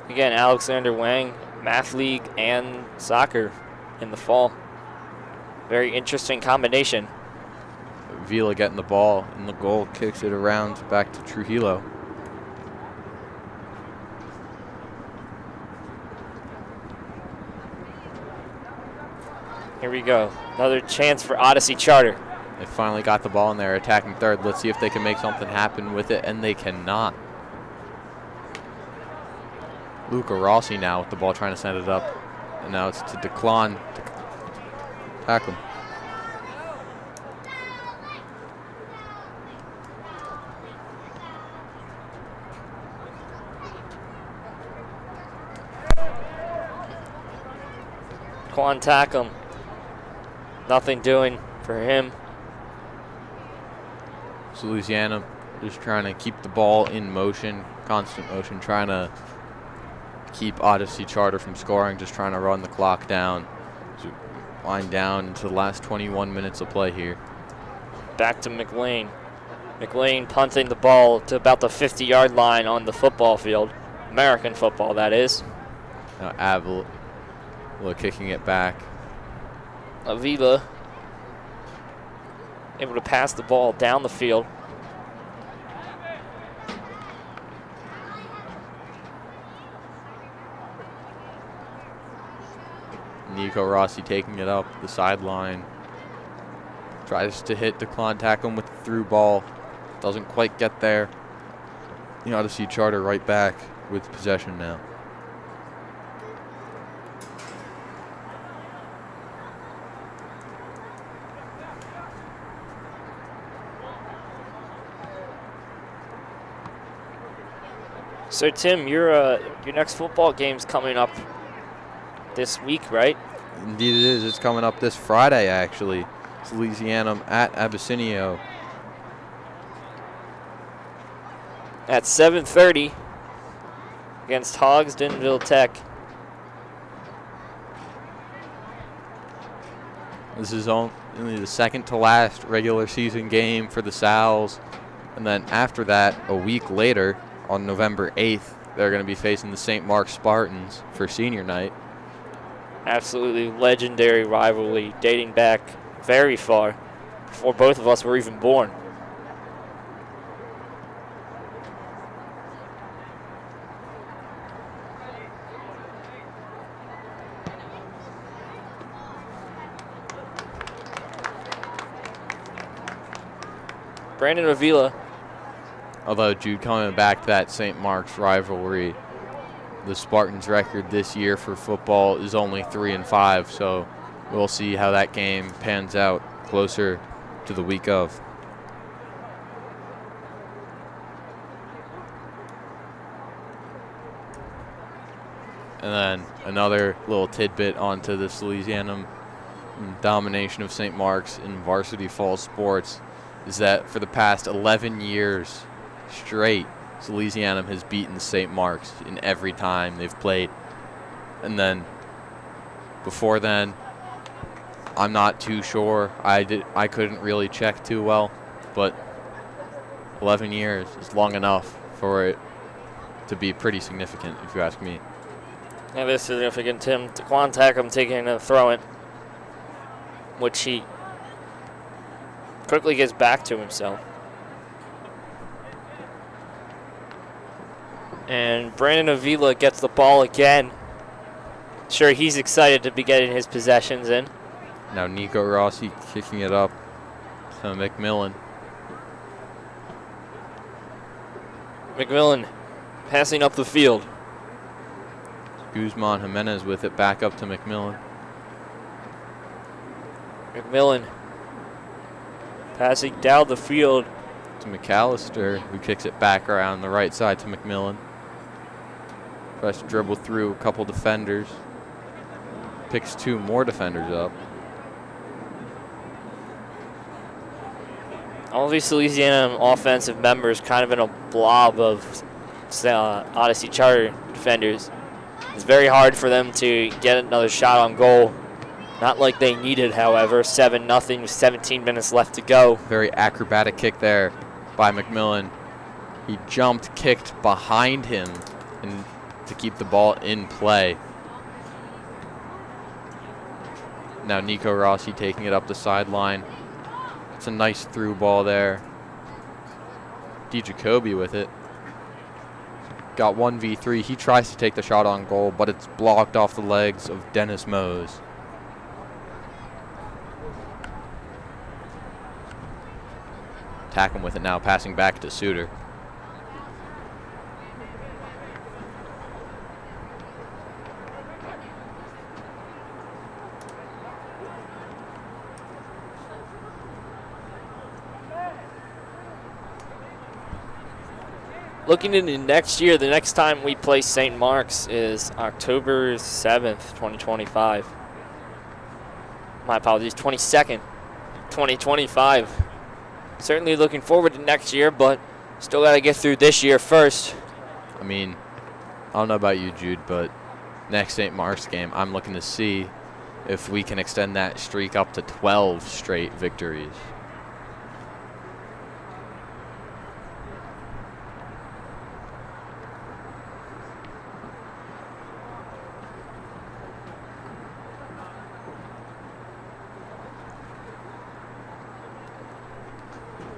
Again, Alexander Wang, math league and soccer in the fall. Very interesting combination. Vila getting the ball in the goal, kicks it around back to Trujillo. Here we go. Another chance for Odyssey Charter. They finally got the ball in there, attacking third. Let's see if they can make something happen with it, and they cannot. Luca Rossi now with the ball, trying to send it up. And now it's to Declan to tackle him. Quan tackle him. Nothing doing for him. Salesianum just trying to keep the ball in motion, constant motion, trying to keep Odyssey Charter from scoring, just trying to run the clock down. So wind down into the last 21 minutes of play here. Back to McLean. McLean punting the ball to about the 50-yard line on the football field. American football, that is. Now Avila kicking it back. Avila able to pass the ball down the field. Nico Rossi taking it up the sideline. Tries to tackle him with the through ball. Doesn't quite get there. The Odyssey Charter right back with possession now. So Tim, your next football game's coming up this week, right? Indeed it is. It's coming up this Friday, actually. Salesianum at Abyssinia. At 7:30 against Hogsdenville Tech. This is only the second to last regular season game for the Sals. And then after that, a week later, on November 8th, they're going to be facing the St. Mark's Spartans for senior night. Absolutely legendary rivalry dating back very far, before both of us were even born. Brandon Avila. Although, Jude, coming back to that St. Mark's rivalry, the Spartans' record this year for football is only 3-5, so we'll see how that game pans out closer to the week of. And then another little tidbit onto the Salesianum domination of St. Mark's in varsity fall sports is that for the past 11 years straight, Salesianum has beaten St. Mark's in every time they've played. And then before then, I'm not too sure. I couldn't really check too well, but 11 years is long enough for it to be pretty significant, if you ask me. That is significant, Tim. Daquan Tackham taking a throw-in, which he quickly gets back to himself. And Brandon Avila gets the ball again. Sure, he's excited to be getting his possessions in. Now Nico Rossi kicking it up to McMillan. McMillan passing up the field. Guzman Jimenez with it back up to McMillan. McMillan passing down the field to McAllister, who kicks it back around the right side to McMillan. Tries to dribble through a couple defenders. Picks two more defenders up. All these Salesianum offensive members kind of in a blob of Odyssey Charter defenders. It's very hard for them to get another shot on goal. Not like they needed, however. 7-0 with 17 minutes left to go. Very acrobatic kick there by McMillan. He jumped, kicked behind him and to keep the ball in play. Now Nico Rossi taking it up the sideline. It's a nice through ball there. Jacoby with it. Got 1v3. He tries to take the shot on goal, but it's blocked off the legs of Dennis Mose. Attack him with it now, passing back to Suter. Looking into next year, the next time we play St. Mark's is October 7th, 2025. My apologies, 22nd, 2025. Certainly looking forward to next year, but still got to get through this year first. I mean, I don't know about you, Jude, but next St. Mark's game, I'm looking to see if we can extend that streak up to 12 straight victories.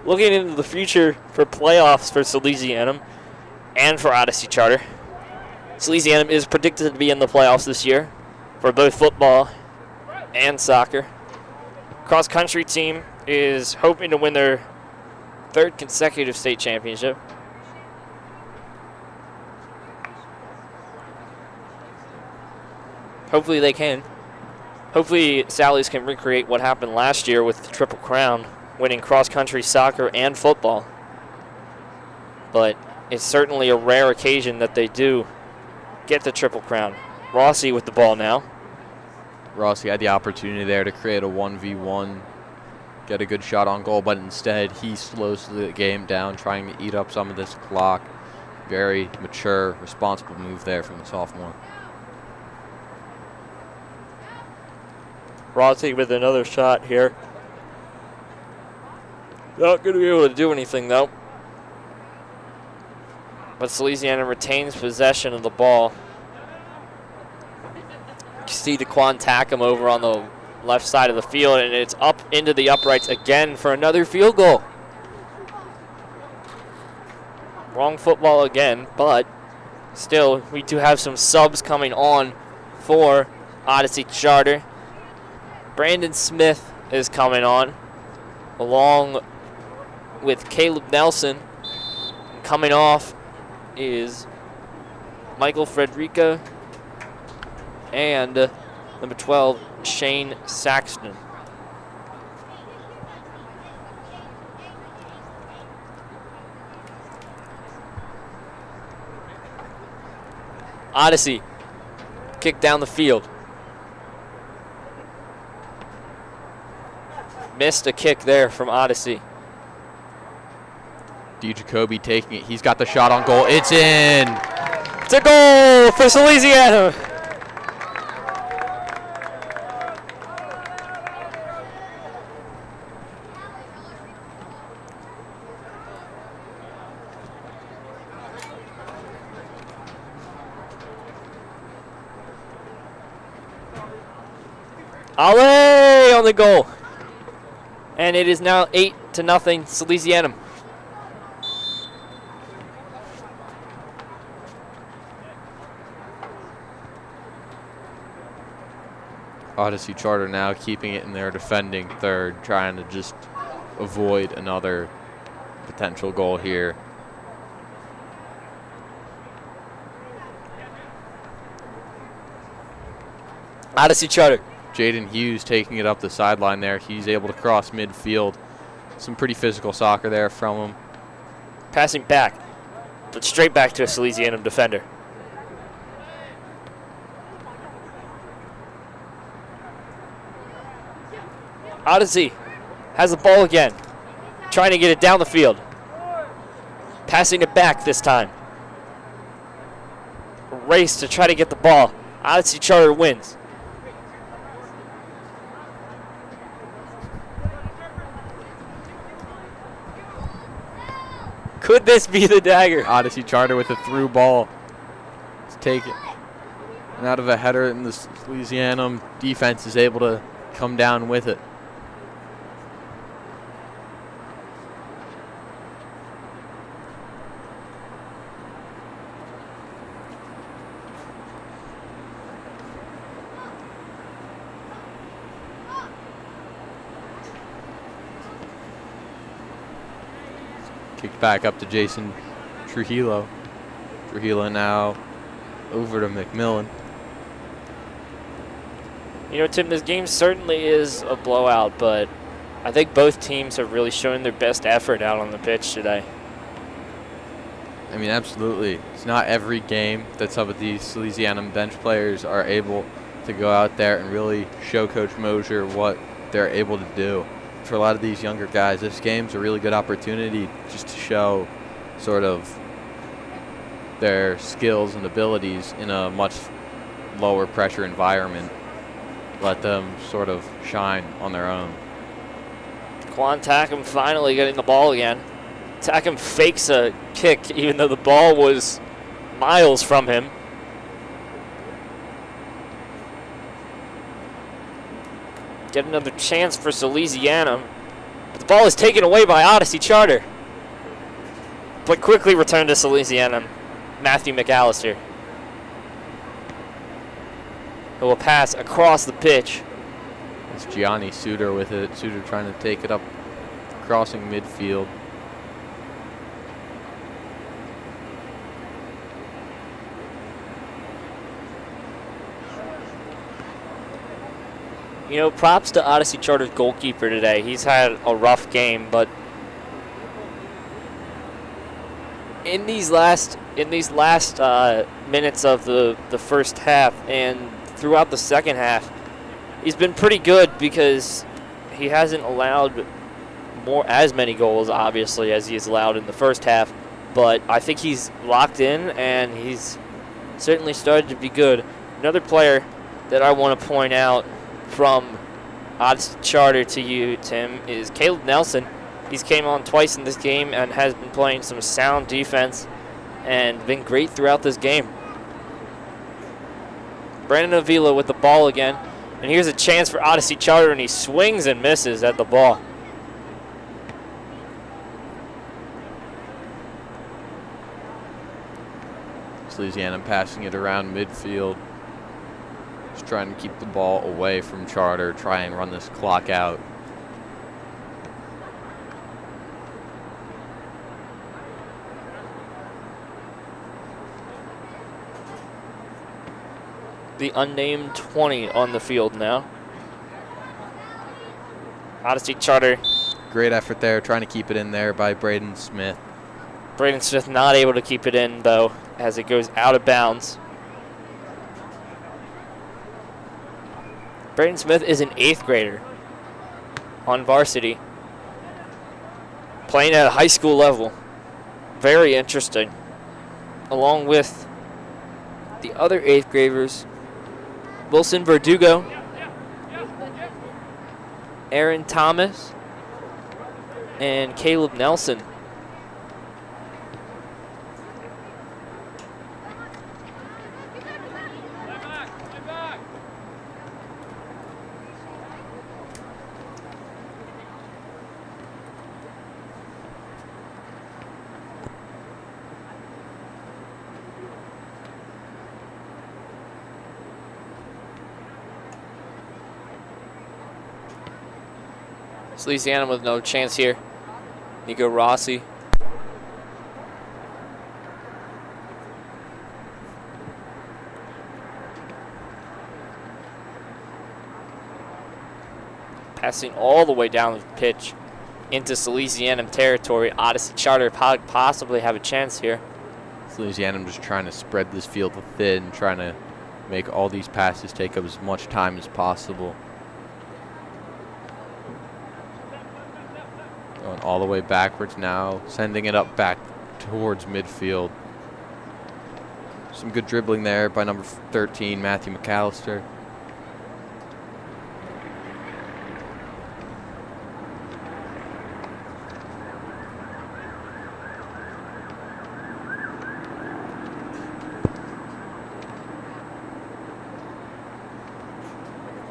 looking into the future for playoffs for Salesianum and for Odyssey Charter. Salesianum is predicted to be in the playoffs this year for both football and soccer. Cross-country team is hoping to win their 3rd consecutive state championship. Hopefully they can. Hopefully Sally's can recreate what happened last year with the Triple Crown, winning cross-country, soccer, and football. But it's certainly a rare occasion that they do get the Triple Crown. Rossi with the ball now. Rossi had the opportunity there to create a 1v1, get a good shot on goal, but instead he slows the game down, trying to eat up some of this clock. Very mature, responsible move there from the sophomore. Rossi with another shot here. Not going to be able to do anything, though. But Salesianum retains possession of the ball. You see DeQuan tack him over on the left side of the field, and it's up into the uprights again for another field goal. Wrong football again, but still, we do have some subs coming on for Odyssey Charter. Brandon Smith is coming on, along with Caleb Nelson. Coming off is Michael Frederica and number 12, Shane Saxton. Odyssey, kick down the field. Missed a kick there from Odyssey. D. Jacoby taking it. He's got the shot on goal. It's in. It's a goal for Salesianum. Ale on the goal. And it is now 8-0 Salesianum. Odyssey Charter now keeping it in their defending third, trying to just avoid another potential goal here. Odyssey Charter. Jaden Hughes taking it up the sideline there. He's able to cross midfield. Some pretty physical soccer there from him. Passing back, but straight back to a Salesianum defender. Odyssey has the ball again, trying to get it down the field. Passing it back this time. A race to try to get the ball. Odyssey Charter wins. Could this be the dagger? Odyssey Charter with a through ball. Let's take it. And out of a header, and the Salesianum defense is able to come down with it. Kicked back up to Jason Trujillo. Trujillo now over to McMillan. You know, Tim, this game certainly is a blowout, but I think both teams have really shown their best effort out on the pitch today. I mean, absolutely. It's not every game that some of these Salesianum bench players are able to go out there and really show Coach Mosier what they're able to do. For a lot of these younger guys, this game's a really good opportunity just to show sort of their skills and abilities in a much lower pressure environment. Let them sort of shine on their own. Quan Tackham finally getting the ball again. Tackham fakes a kick even though the ball was miles from him. Get another chance for Salesianum. The ball is taken away by Odyssey Charter, but quickly returned to Salesianum. Matthew McAllister, who will pass across the pitch. It's Gianni Suter with it. Suter trying to take it up, crossing midfield. You know, props to Odyssey Charter's goalkeeper today. He's had a rough game, but in these last minutes of the first half and throughout the second half, he's been pretty good because he hasn't allowed as many goals, obviously, as he's allowed in the first half. But I think he's locked in, and he's certainly started to be good. Another player that I want to point out from Odyssey Charter to you, Tim, is Caleb Nelson. He's came on twice in this game and has been playing some sound defense and been great throughout this game. Brandon Avila with the ball again. And here's a chance for Odyssey Charter, and he swings and misses at the ball. Salesianum passing it around midfield. Just trying to keep the ball away from Charter, try and run this clock out. The unnamed 20 on the field now. Odyssey Charter. Great effort there, trying to keep it in there by Braden Smith. Braden Smith not able to keep it in, though, as it goes out of bounds. Braden Smith is an 8th grader on varsity, playing at a high school level. Very interesting. Along with the other 8th graders, Wilson Verdugo, Aaron Thomas, and Caleb Nelson. Salesianum with no chance here. Nico Rossi. Passing all the way down the pitch into Salesianum territory. Odyssey Charter possibly have a chance here. Salesianum just trying to spread this field thin, trying to make all these passes take up as much time as possible. Going all the way backwards now, sending it up back towards midfield. Some good dribbling there by number 13, Matthew McAllister.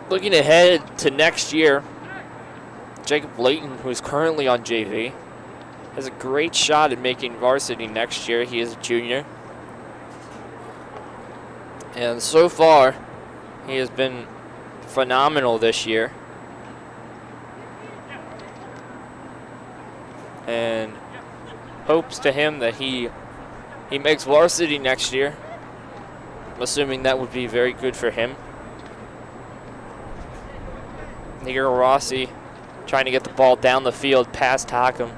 Looking ahead to next year, Jacob Layton, who is currently on JV, has a great shot at making varsity next year. He is a junior. And so far, he has been phenomenal this year. And hopes to him that he makes varsity next year. I'm assuming that would be very good for him. Nico Rossi trying to get the ball down the field past Hockham.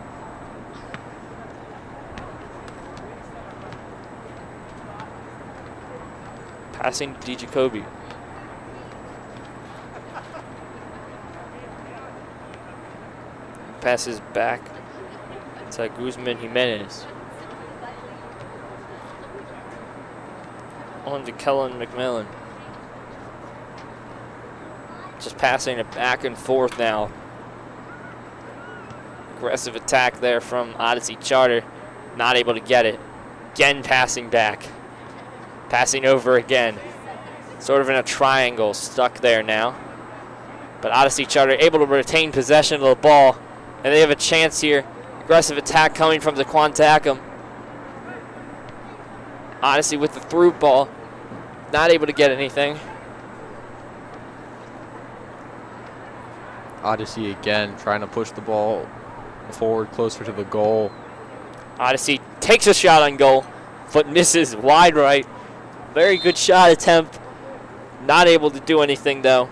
Passing to DiGiacobi. Passes back to Guzman Jimenez. On to Kellen McMillan. Just passing it back and forth now. Aggressive attack there from Odyssey Charter. Not able to get it. Again passing back. Passing over again. Sort of in a triangle, stuck there now. But Odyssey Charter able to retain possession of the ball. And they have a chance here. Aggressive attack coming from Quantakum. Odyssey with the through ball. Not able to get anything. Odyssey again trying to push the ball forward closer to the goal. Odyssey takes a shot on goal, but misses wide right. Very good shot attempt. Not able to do anything though.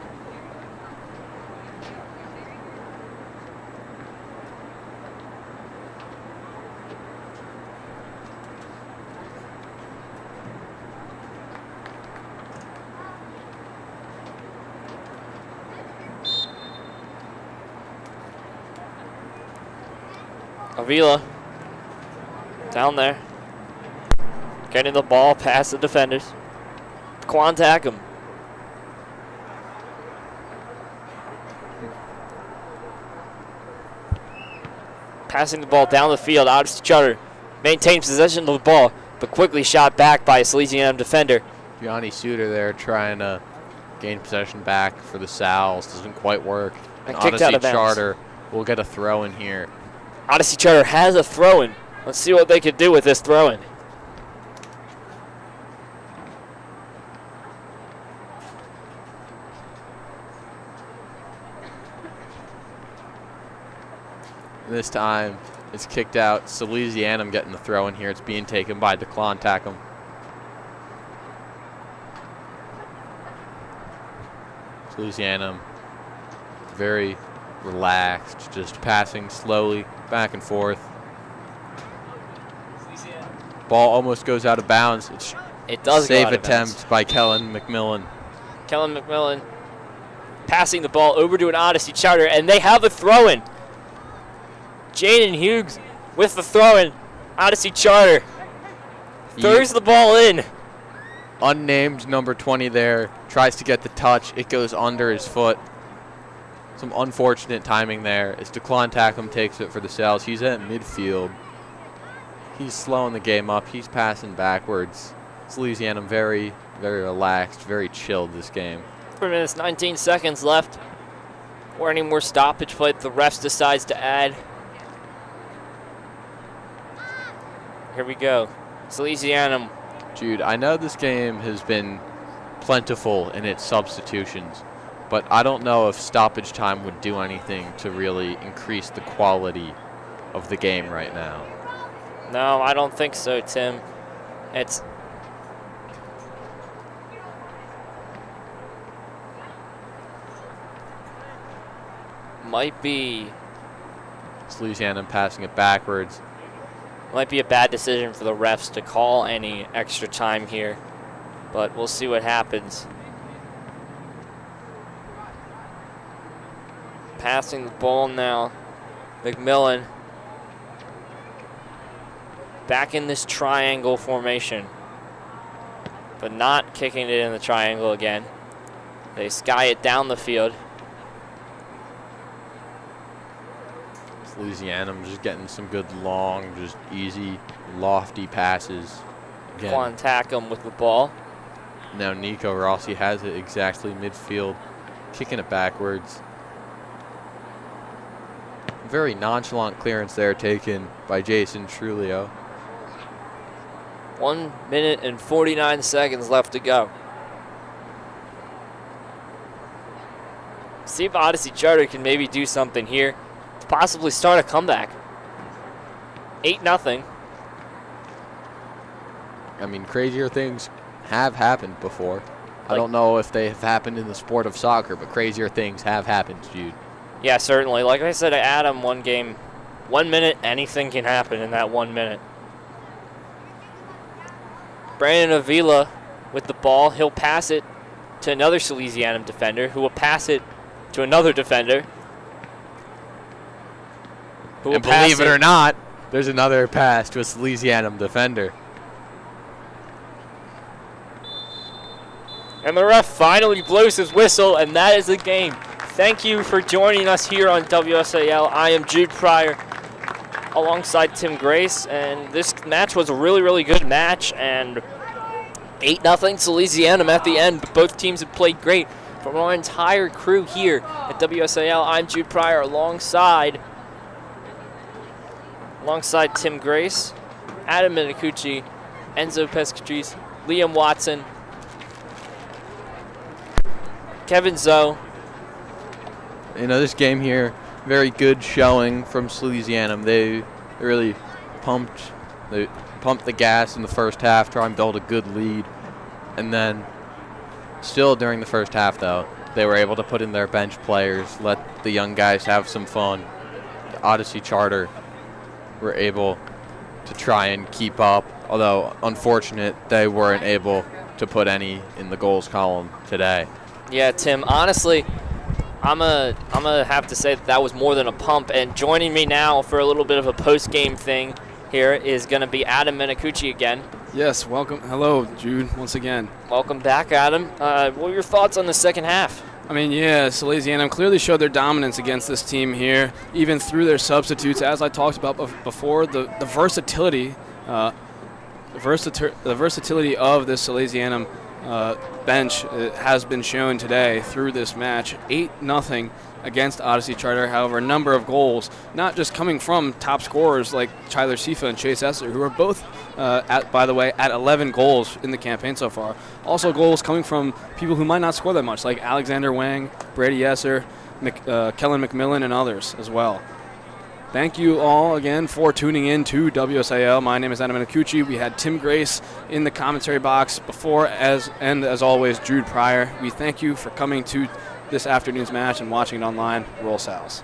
Avila down there, getting the ball past the defenders. Quantakum. Passing the ball down the field. Odyssey Charter maintains possession of the ball, but quickly shot back by a Salesianum defender. Gianni Suter there trying to gain possession back for the Sals. Doesn't quite work. And kicked out of bounds. Charter will get a throw in here. Odyssey Charter has a throw-in. Let's see what they can do with this throw-in. This time it's kicked out. Salesianum getting the throw in here. It's being taken by Quantakum. Salesianum very relaxed, just passing slowly back and forth. Ball almost goes out of bounds. It does. Save attempt by Kellen McMillan. Kellen McMillan passing the ball over to an Odyssey Charter, and they have a throw-in. Jaden Hughes with the throw-in. Odyssey Charter throws the ball in. Unnamed number 20 there tries to get the touch. It goes under his foot. Some unfortunate timing there as Quantakum takes it for the Sals. He's at midfield. He's slowing the game up. He's passing backwards. Salesianum very, very relaxed, very chilled this game. 3 minutes, 19 seconds left. Or any more stoppage play that the refs decides to add. Here we go. Salesianum. Jude, I know this game has been plentiful in its substitutions, but I don't know if stoppage time would do anything to really increase the quality of the game right now. No, I don't think so, Tim. It's might be Salesianum passing it backwards. Might be a bad decision for the refs to call any extra time here, but we'll see what happens. Passing the ball now. McMillan back in this triangle formation, but not kicking it in the triangle again. They sky it down the field. Salesianum just getting some good long, just easy, lofty passes. Again, Quantakum with the ball. now Nico Rossi has it exactly midfield, kicking it backwards. Very nonchalant clearance there taken by Jason Trulio. 1 minute and 49 seconds left to go. See if Odyssey Charter can maybe do something here to possibly start a comeback. 8-0. I mean, crazier things have happened before. I don't know if they have happened in the sport of soccer, but crazier things have happened, Jude. Yeah, certainly. Like I said to Adam, one game, 1 minute, anything can happen in that 1 minute. Brandon Avila with the ball. He'll pass it to another Salesianum defender, who will pass it to another defender. And believe it or not, there's another pass to a Salesianum defender. And the ref finally blows his whistle, and that is the game. Thank you for joining us here on WSAL. I am Jude Pryor alongside Tim Grace, and this match was a really, really good match, and 8-0 Salesianum at the end. Both teams have played great. From our entire crew here at WSAL, I'm Jude Pryor alongside alongside Tim Grace, Adam Minicucci, Enzo Pescatrice, Liam Watson, Kevin Zoe. This game here, very good showing from Salesianum. They really pumped the gas in the first half, try and build a good lead. And then still during the first half, though, they were able to put in their bench players, let the young guys have some fun. The Odyssey Charter were able to try and keep up, although unfortunate they weren't able to put any in the goals column today. Yeah, Tim, honestly, I'm gonna have to say that was more than a pump. And joining me now for a little bit of a post-game thing here is going to be Adam Minicucci again. Yes, welcome. Hello, Jude, once again. Welcome back, Adam. What were your thoughts on the second half? I mean, yeah, Salesianum clearly showed their dominance against this team here, even through their substitutes. As I talked about before, the versatility, the versatility of this Salesianum bench has been shown today through this match. 8-0 against Odyssey Charter. However, a number of goals, not just coming from top scorers like Tyler Sifa and Chase Esser, who are both, by the way, at 11 goals in the campaign so far. Also goals coming from people who might not score that much, like Alexander Wang, Brady Esser, Kellen McMillan, and others as well. Thank you all again for tuning in to WSIL. My name is Adam Minicucci. We had Tim Grace in the commentary box before, as always, Jude Pryor. We thank you for coming to this afternoon's match and watching it online. Roll Sals.